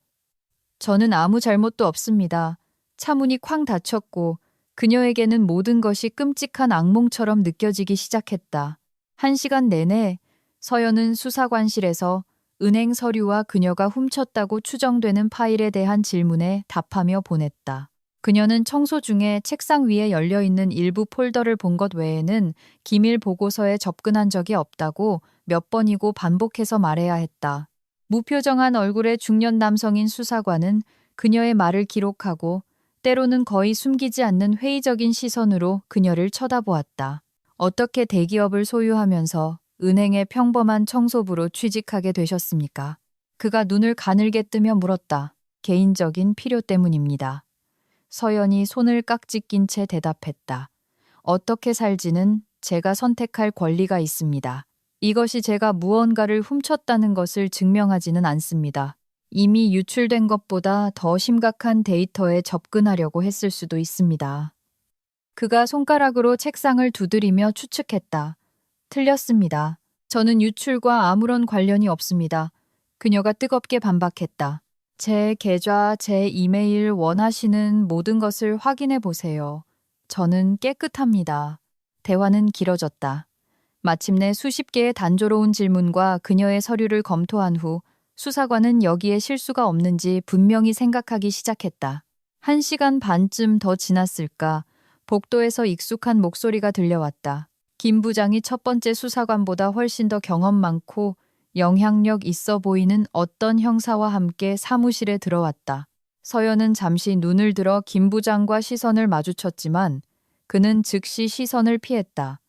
저는 아무 잘못도 없습니다. 차문이 쾅 닫혔고 그녀에게는 모든 것이 끔찍한 악몽처럼 느껴지기 시작했다. 1시간 내내 서연은 수사관실에서 은행 서류와 그녀가 훔쳤다고 추정되는 파일에 대한 질문에 답하며 보냈다. 그녀는 청소 중에 책상 위에 열려있는 일부 폴더를 본 것 외에는 기밀 보고서에 접근한 적이 없다고 몇 번이고 반복해서 말해야 했다. 무표정한 얼굴의 중년 남성인 수사관은 그녀의 말을 기록하고 때로는 거의 숨기지 않는 회의적인 시선으로 그녀를 쳐다보았다. 어떻게 대기업을 소유하면서 은행의 평범한 청소부로 취직하게 되셨습니까? 그가 눈을 가늘게 뜨며 물었다. 개인적인 필요 때문입니다. 서연이 손을 깍지 낀 채 대답했다. 어떻게 살지는 제가 선택할 권리가 있습니다. 이것이 제가 무언가를 훔쳤다는 것을 증명하지는 않습니다. 이미 유출된 것보다 더 심각한 데이터에 접근하려고 했을 수도 있습니다. 그가 손가락으로 책상을 두드리며 추측했다. 틀렸습니다. 저는 유출과 아무런 관련이 없습니다. 그녀가 뜨겁게 반박했다. 제 계좌, 제 이메일 원하시는 모든 것을 확인해 보세요. 저는 깨끗합니다. 대화는 길어졌다. 마침내 수십 개의 단조로운 질문과 그녀의 서류를 검토한 후 수사관은 여기에 실수가 없는지 분명히 생각하기 시작했다. 1시간 반쯤 더 지났을까 복도에서 익숙한 목소리가 들려왔다. 김 부장이 첫 번째 수사관보다 훨씬 더 경험 많고 영향력 있어 보이는 어떤 형사와 함께 사무실에 들어왔다. 서연은 잠시 눈을 들어 김 부장과 시선을 마주쳤지만 그는 즉시 시선을 피했다.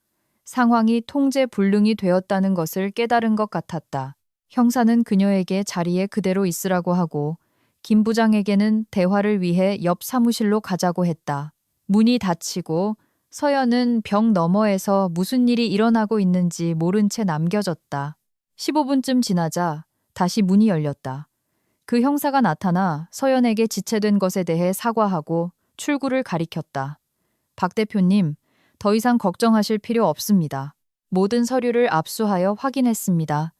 상황이 통제 불능이 되었다는 것을 깨달은 것 같았다. 형사는 그녀에게 자리에 그대로 있으라고 하고 김 부장에게는 대화를 위해 옆 사무실로 가자고 했다. 문이 닫히고 서연은 벽 너머에서 무슨 일이 일어나고 있는지 모른 채 남겨졌다. 15분쯤 지나자 다시 문이 열렸다. 그 형사가 나타나 서연에게 지체된 것에 대해 사과하고 출구를 가리켰다. 박 대표님, 더 이상 걱정하실 필요 없습니다. 모든 서류를 압수하여 확인했습니다.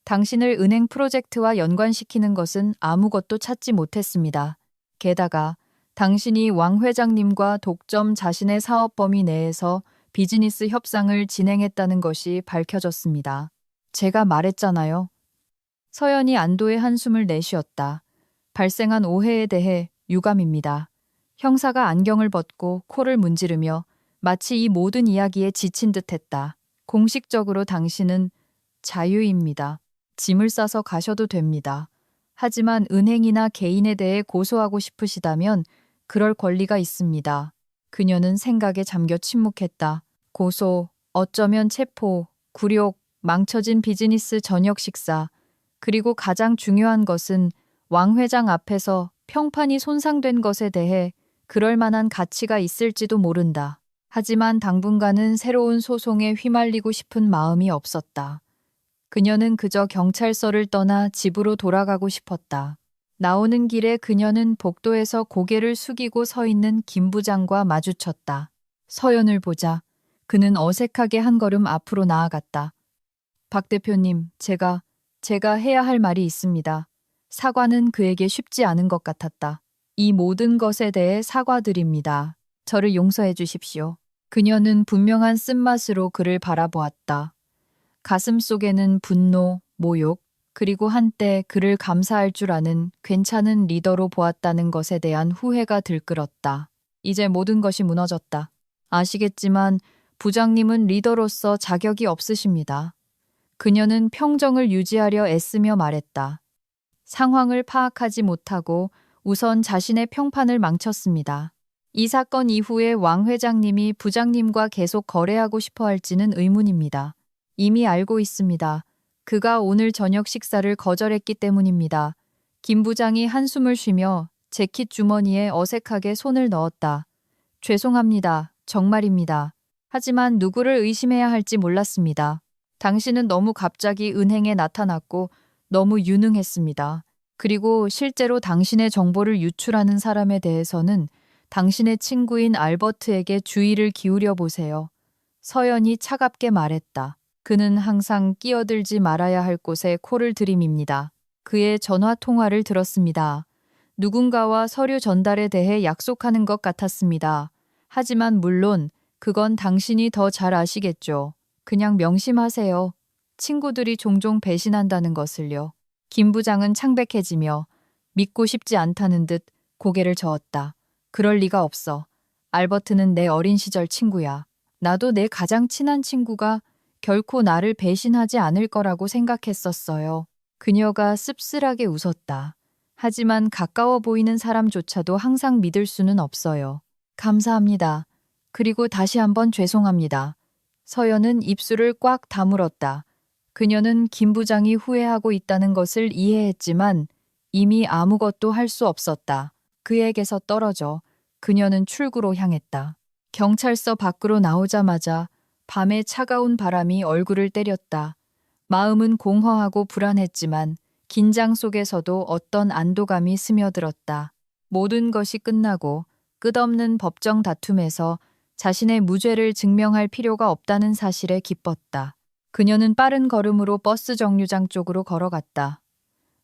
당신을 은행 프로젝트와 연관시키는 것은 아무것도 찾지 못했습니다. 게다가 당신이 왕 회장님과 독점 자신의 사업 범위 내에서 비즈니스 협상을 진행했다는 것이 밝혀졌습니다. 제가 말했잖아요. 서연이 안도의 한숨을 내쉬었다. 발생한 오해에 대해 유감입니다. 형사가 안경을 벗고 코를 문지르며 마치 이 모든 이야기에 지친 듯했다. 공식적으로 당신은 자유입니다. 짐을 싸서 가셔도 됩니다. 하지만 은행이나 개인에 대해 고소하고 싶으시다면 그럴 권리가 있습니다. 그녀는 생각에 잠겨 침묵했다. 고소, 어쩌면 체포, 굴욕, 망쳐진 비즈니스 저녁 식사, 그리고 가장 중요한 것은 왕 회장 앞에서 평판이 손상된 것에 대해 그럴 만한 가치가 있을지도 모른다. 하지만 당분간은 새로운 소송에 휘말리고 싶은 마음이 없었다. 그녀는 그저 경찰서를 떠나 집으로 돌아가고 싶었다. 나오는 길에 그녀는 복도에서 고개를 숙이고 서 있는 김 부장과 마주쳤다. 서연을 보자 그는 어색하게 한 걸음 앞으로 나아갔다. 박 대표님, 제가 해야 할 말이 있습니다. 사과는 그에게 쉽지 않은 것 같았다. 이 모든 것에 대해 사과드립니다. 저를 용서해 주십시오. 그녀는 분명한 쓴맛으로 그를 바라보았다. 가슴 속에는 분노, 모욕, 그리고 한때 그를 감사할 줄 아는 괜찮은 리더로 보았다는 것에 대한 후회가 들끓었다. 이제 모든 것이 무너졌다. 아시겠지만 부장님은 리더로서 자격이 없으십니다. 그녀는 평정을 유지하려 애쓰며 말했다. 상황을 파악하지 못하고 우선 자신의 평판을 망쳤습니다. 이 사건 이후에 왕 회장님이 부장님과 계속 거래하고 싶어 할지는 의문입니다. 이미 알고 있습니다. 그가 오늘 저녁 식사를 거절했기 때문입니다. 김 부장이 한숨을 쉬며 재킷 주머니에 어색하게 손을 넣었다. 죄송합니다. 정말입니다. 하지만 누구를 의심해야 할지 몰랐습니다. 당신은 너무 갑자기 은행에 나타났고 너무 유능했습니다. 그리고 실제로 당신의 정보를 유출하는 사람에 대해서는 당신의 친구인 알버트에게 주의를 기울여 보세요. 서연이 차갑게 말했다. 그는 항상 끼어들지 말아야 할 곳에 코를 들이밉니다. 그의 전화 통화를 들었습니다. 누군가와 서류 전달에 대해 약속하는 것 같았습니다. 하지만 물론 그건 당신이 더 잘 아시겠죠. 그냥 명심하세요. 친구들이 종종 배신한다는 것을요. 김 부장은 창백해지며 믿고 싶지 않다는 듯 고개를 저었다. 그럴 리가 없어. 알버트는 내 어린 시절 친구야. 나도 내 가장 친한 친구가 결코 나를 배신하지 않을 거라고 생각했었어요. 그녀가 씁쓸하게 웃었다. 하지만 가까워 보이는 사람조차도 항상 믿을 수는 없어요. 감사합니다. 그리고 다시 한번 죄송합니다. 서연은 입술을 꽉 다물었다. 그녀는 김 부장이 후회하고 있다는 것을 이해했지만 이미 아무것도 할 수 없었다. 그에게서 떨어져 그녀는 출구로 향했다. 경찰서 밖으로 나오자마자 밤의 차가운 바람이 얼굴을 때렸다. 마음은 공허하고 불안했지만 긴장 속에서도 어떤 안도감이 스며들었다. 모든 것이 끝나고 끝없는 법정 다툼에서 자신의 무죄를 증명할 필요가 없다는 사실에 기뻤다. 그녀는 빠른 걸음으로 버스 정류장 쪽으로 걸어갔다.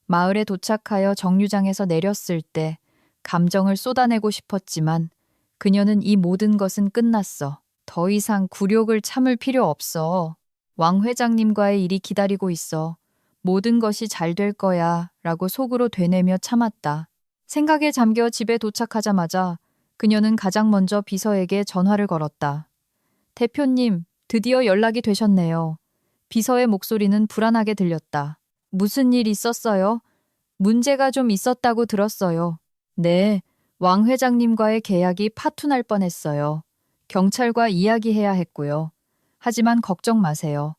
마을에 도착하여 정류장에서 내렸을 때 감정을 쏟아내고 싶었지만 그녀는 이 모든 것은 끝났어. 더 이상 굴욕을 참을 필요 없어. 왕 회장님과의 일이 기다리고 있어. 모든 것이 잘 될 거야 라고 속으로 되뇌며 참았다. 생각에 잠겨 집에 도착하자마자 그녀는 가장 먼저 비서에게 전화를 걸었다. 대표님, 드디어 연락이 되셨네요. 비서의 목소리는 불안하게 들렸다. 무슨 일 있었어요? 문제가 좀 있었다고 들었어요. 네, 왕 회장님과의 계약이 파투날 뻔했어요. 경찰과 이야기해야 했고요. 하지만 걱정 마세요.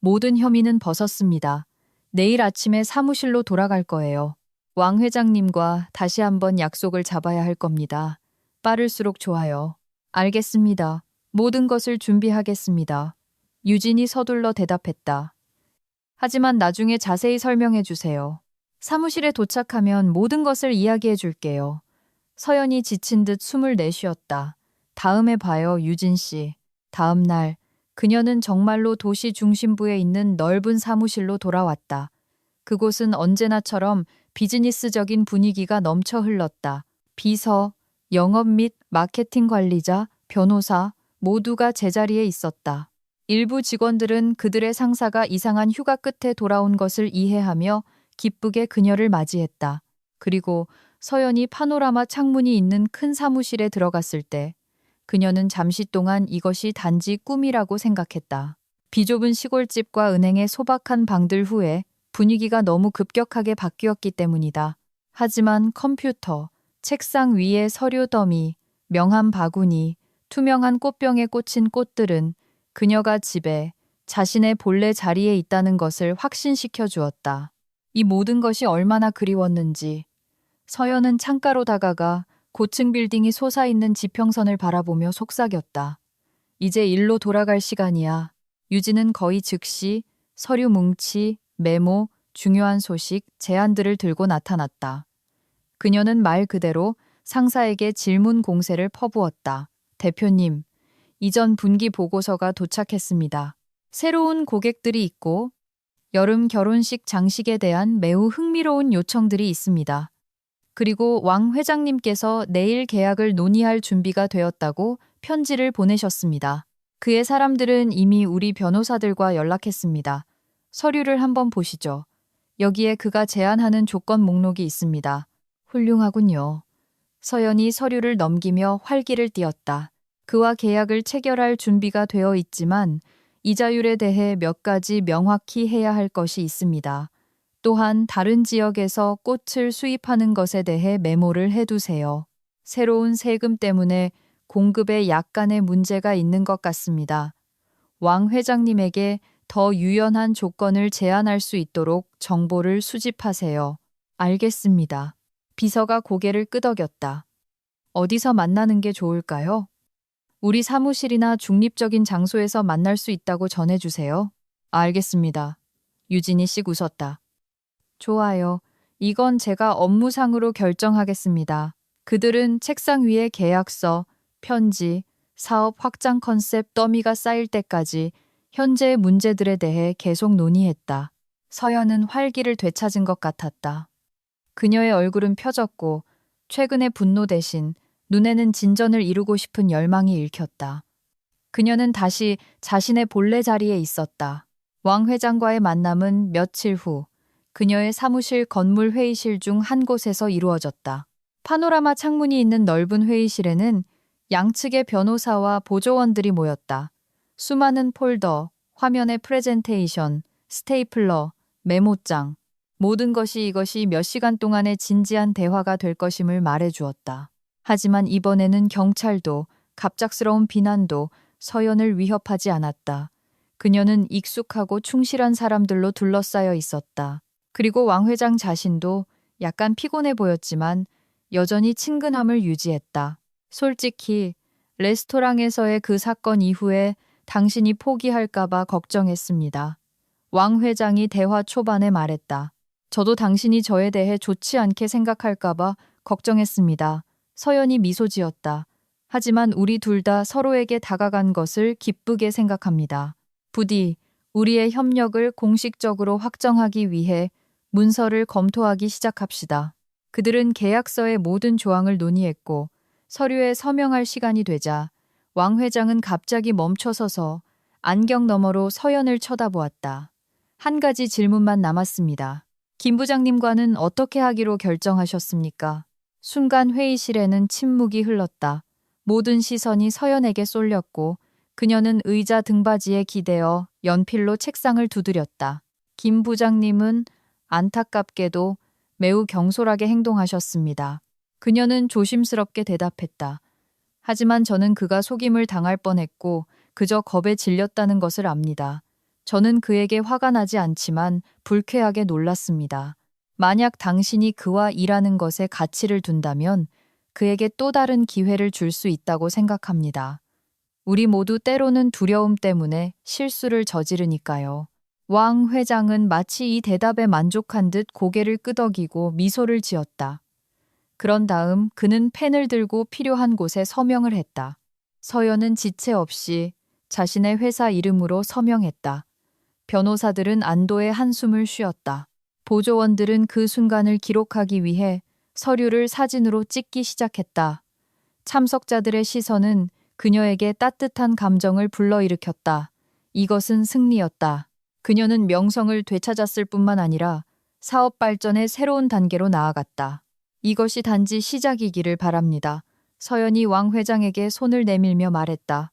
모든 혐의는 벗었습니다. 내일 아침에 사무실로 돌아갈 거예요. 왕 회장님과 다시 한번 약속을 잡아야 할 겁니다. 빠를수록 좋아요. 알겠습니다. 모든 것을 준비하겠습니다. 유진이 서둘러 대답했다. 하지만 나중에 자세히 설명해 주세요. 사무실에 도착하면 모든 것을 이야기해 줄게요. 서연이 지친 듯 숨을 내쉬었다. 다음에 봐요, 유진 씨. 다음 날 그녀는 정말로 도시 중심부에 있는 넓은 사무실로 돌아왔다. 그곳은 언제나처럼 비즈니스적인 분위기가 넘쳐 흘렀다. 비서, 영업 및 마케팅 관리자, 변호사 모두가 제자리에 있었다. 일부 직원들은 그들의 상사가 이상한 휴가 끝에 돌아온 것을 이해하며 기쁘게 그녀를 맞이했다. 그리고 서연이 파노라마 창문이 있는 큰 사무실에 들어갔을 때 그녀는 잠시 동안 이것이 단지 꿈이라고 생각했다. 비좁은 시골집과 은행의 소박한 방들 후에 분위기가 너무 급격하게 바뀌었기 때문이다. 하지만 컴퓨터, 책상 위에 서류 더미, 명함 바구니, 투명한 꽃병에 꽂힌 꽃들은 그녀가 집에 자신의 본래 자리에 있다는 것을 확신시켜 주었다. 이 모든 것이 얼마나 그리웠는지 서연은 창가로 다가가 고층 빌딩이 솟아있는 지평선을 바라보며 속삭였다. 이제 일로 돌아갈 시간이야. 유진은 거의 즉시 서류 뭉치, 메모, 중요한 소식, 제안들을 들고 나타났다. 그녀는 말 그대로 상사에게 질문 공세를 퍼부었다. 대표님, 이전 분기 보고서가 도착했습니다. 새로운 고객들이 있고 여름 결혼식 장식에 대한 매우 흥미로운 요청들이 있습니다. 그리고 왕 회장님께서 내일 계약을 논의할 준비가 되었다고 편지를 보내셨습니다. 그의 사람들은 이미 우리 변호사들과 연락했습니다. 서류를 한번 보시죠. 여기에 그가 제안하는 조건 목록이 있습니다. 훌륭하군요. 서연이 서류를 넘기며 활기를 띠었다. 그와 계약을 체결할 준비가 되어 있지만 이자율에 대해 몇 가지 명확히 해야 할 것이 있습니다. 또한 다른 지역에서 꽃을 수입하는 것에 대해 메모를 해두세요. 새로운 세금 때문에 공급에 약간의 문제가 있는 것 같습니다. 왕 회장님에게 더 유연한 조건을 제안할 수 있도록 정보를 수집하세요. 알겠습니다. 비서가 고개를 끄덕였다. 어디서 만나는 게 좋을까요? 우리 사무실이나 중립적인 장소에서 만날 수 있다고 전해주세요. 알겠습니다. 유진이 씩 웃었다. 좋아요. 이건 제가 업무상으로 결정하겠습니다. 그들은 책상 위에 계약서, 편지, 사업 확장 컨셉 더미가 쌓일 때까지 현재의 문제들에 대해 계속 논의했다. 서연은 활기를 되찾은 것 같았다. 그녀의 얼굴은 펴졌고 최근의 분노 대신 눈에는 진전을 이루고 싶은 열망이 읽혔다. 그녀는 다시 자신의 본래 자리에 있었다. 왕 회장과의 만남은 며칠 후 그녀의 사무실 건물 회의실 중 한 곳에서 이루어졌다. 파노라마 창문이 있는 넓은 회의실에는 양측의 변호사와 보조원들이 모였다. 수많은 폴더, 화면의 프레젠테이션, 스테이플러, 메모장, 모든 것이 이것이 몇 시간 동안의 진지한 대화가 될 것임을 말해주었다. 하지만 이번에는 경찰도 갑작스러운 비난도 서연을 위협하지 않았다. 그녀는 익숙하고 충실한 사람들로 둘러싸여 있었다. 그리고 왕 회장 자신도 약간 피곤해 보였지만 여전히 친근함을 유지했다. 솔직히 레스토랑에서의 그 사건 이후에 당신이 포기할까봐 걱정했습니다. 왕 회장이 대화 초반에 말했다. 저도 당신이 저에 대해 좋지 않게 생각할까봐 걱정했습니다. 서연이 미소 지었다. 하지만 우리 둘 다 서로에게 다가간 것을 기쁘게 생각합니다. 부디 우리의 협력을 공식적으로 확정하기 위해 문서를 검토하기 시작합시다. 그들은 계약서의 모든 조항을 논의했고 서류에 서명할 시간이 되자 왕 회장은 갑자기 멈춰서서 안경 너머로 서연을 쳐다보았다. 한 가지 질문만 남았습니다. 김 부장님과는 어떻게 하기로 결정하셨습니까? 순간 회의실에는 침묵이 흘렀다. 모든 시선이 서연에게 쏠렸고 그녀는 의자 등받이에 기대어 연필로 책상을 두드렸다. 김 부장님은 안타깝게도 매우 경솔하게 행동하셨습니다. 그녀는 조심스럽게 대답했다. 하지만 저는 그가 속임을 당할 뻔했고 그저 겁에 질렸다는 것을 압니다. 저는 그에게 화가 나지 않지만 불쾌하게 놀랐습니다. 만약 당신이 그와 일하는 것에 가치를 둔다면 그에게 또 다른 기회를 줄 수 있다고 생각합니다. 우리 모두 때로는 두려움 때문에 실수를 저지르니까요. 왕 회장은 마치 이 대답에 만족한 듯 고개를 끄덕이고 미소를 지었다. 그런 다음 그는 펜을 들고 필요한 곳에 서명을 했다. 서연은 지체 없이 자신의 회사 이름으로 서명했다. 변호사들은 안도의 한숨을 쉬었다. 보조원들은 그 순간을 기록하기 위해 서류를 사진으로 찍기 시작했다. 참석자들의 시선은 그녀에게 따뜻한 감정을 불러일으켰다. 이것은 승리였다. 그녀는 명성을 되찾았을 뿐만 아니라 사업 발전의 새로운 단계로 나아갔다. 이것이 단지 시작이기를 바랍니다. 서연이 왕 회장에게 손을 내밀며 말했다.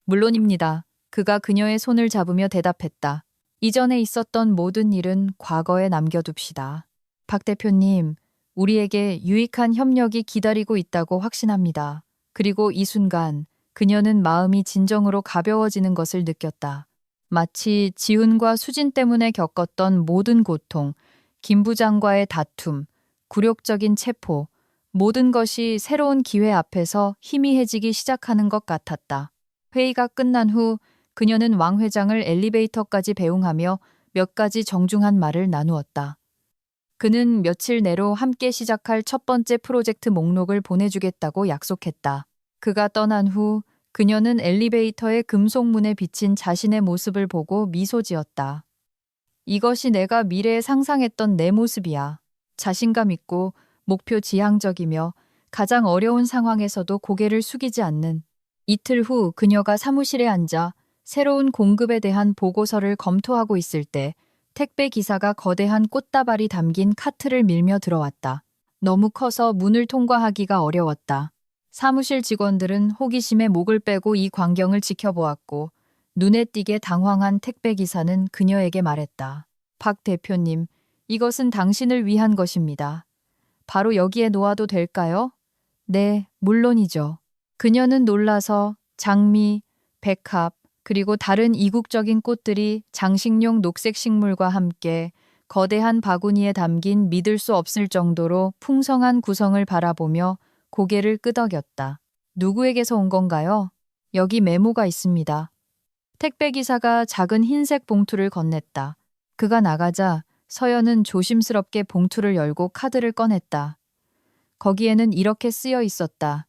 물론입니다. 그가 그녀의 손을 잡으며 대답했다. 이전에 있었던 모든 일은 과거에 남겨둡시다. 박 대표님, 우리에게 유익한 협력이 기다리고 있다고 확신합니다. 그리고 이 순간 그녀는 마음이 진정으로 가벼워지는 것을 느꼈다. 마치 지훈과 수진 때문에 겪었던 모든 고통, 김 부장과의 다툼, 굴욕적인 체포, 모든 것이 새로운 기회 앞에서 희미해지기 시작하는 것 같았다. 회의가 끝난 후 그녀는 왕 회장을 엘리베이터까지 배웅하며 몇 가지 정중한 말을 나누었다. 그는 며칠 내로 함께 시작할 첫 번째 프로젝트 목록을 보내주겠다고 약속했다. 그가 떠난 후 그녀는 엘리베이터의 금속문에 비친 자신의 모습을 보고 미소 지었다. 이것이 내가 미래에 상상했던 내 모습이야. 자신감 있고 목표 지향적이며 가장 어려운 상황에서도 고개를 숙이지 않는. 이틀 후 그녀가 사무실에 앉아 새로운 공급에 대한 보고서를 검토하고 있을 때 택배 기사가 거대한 꽃다발이 담긴 카트를 밀며 들어왔다. 너무 커서 문을 통과하기가 어려웠다. 사무실 직원들은 호기심에 목을 빼고 이 광경을 지켜보았고 눈에 띄게 당황한 택배 기사는 그녀에게 말했다. 박 대표님, 이것은 당신을 위한 것입니다. 바로 여기에 놓아도 될까요? 네, 물론이죠. 그녀는 놀라서 장미, 백합, 그리고 다른 이국적인 꽃들이 장식용 녹색 식물과 함께 거대한 바구니에 담긴 믿을 수 없을 정도로 풍성한 구성을 바라보며 고개를 끄덕였다. 누구에게서 온 건가요? 여기 메모가 있습니다. 택배기사가 작은 흰색 봉투를 건넸다. 그가 나가자 서연은 조심스럽게 봉투를 열고 카드를 꺼냈다. 거기에는 이렇게 쓰여 있었다.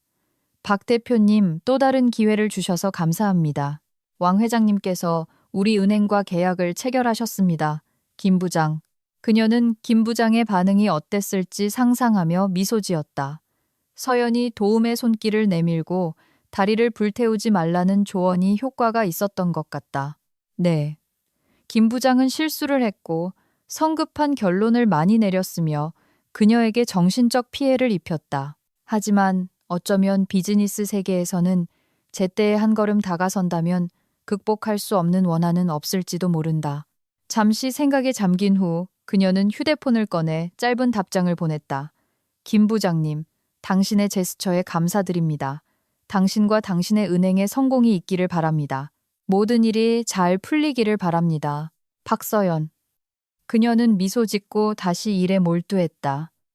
박 대표님, 또 다른 기회를 주셔서 감사합니다. 왕 회장님께서 우리 은행과 계약을 체결하셨습니다. 김 부장. 그녀는 김 부장의 반응이 어땠을지 상상하며 미소 지었다. 서연이 도움의 손길을 내밀고 다리를 불태우지 말라는 조언이 효과가 있었던 것 같다. 네. 김 부장은 실수를 했고 성급한 결론을 많이 내렸으며 그녀에게 정신적 피해를 입혔다. 하지만 어쩌면 비즈니스 세계에서는 제때에 한 걸음 다가선다면 극복할 수 없는 원한은 없을지도 모른다. 잠시 생각에 잠긴 후 그녀는 휴대폰을 꺼내 짧은 답장을 보냈다. 김 부장님, 당신의 제스처에 감사드립니다. 당신과 당신의 은행에 성공이 있기를 바랍니다. 모든 일이 잘 풀리기를 바랍니다. 박서연. 그녀는 미소 짓고 다시 일에 몰두했다.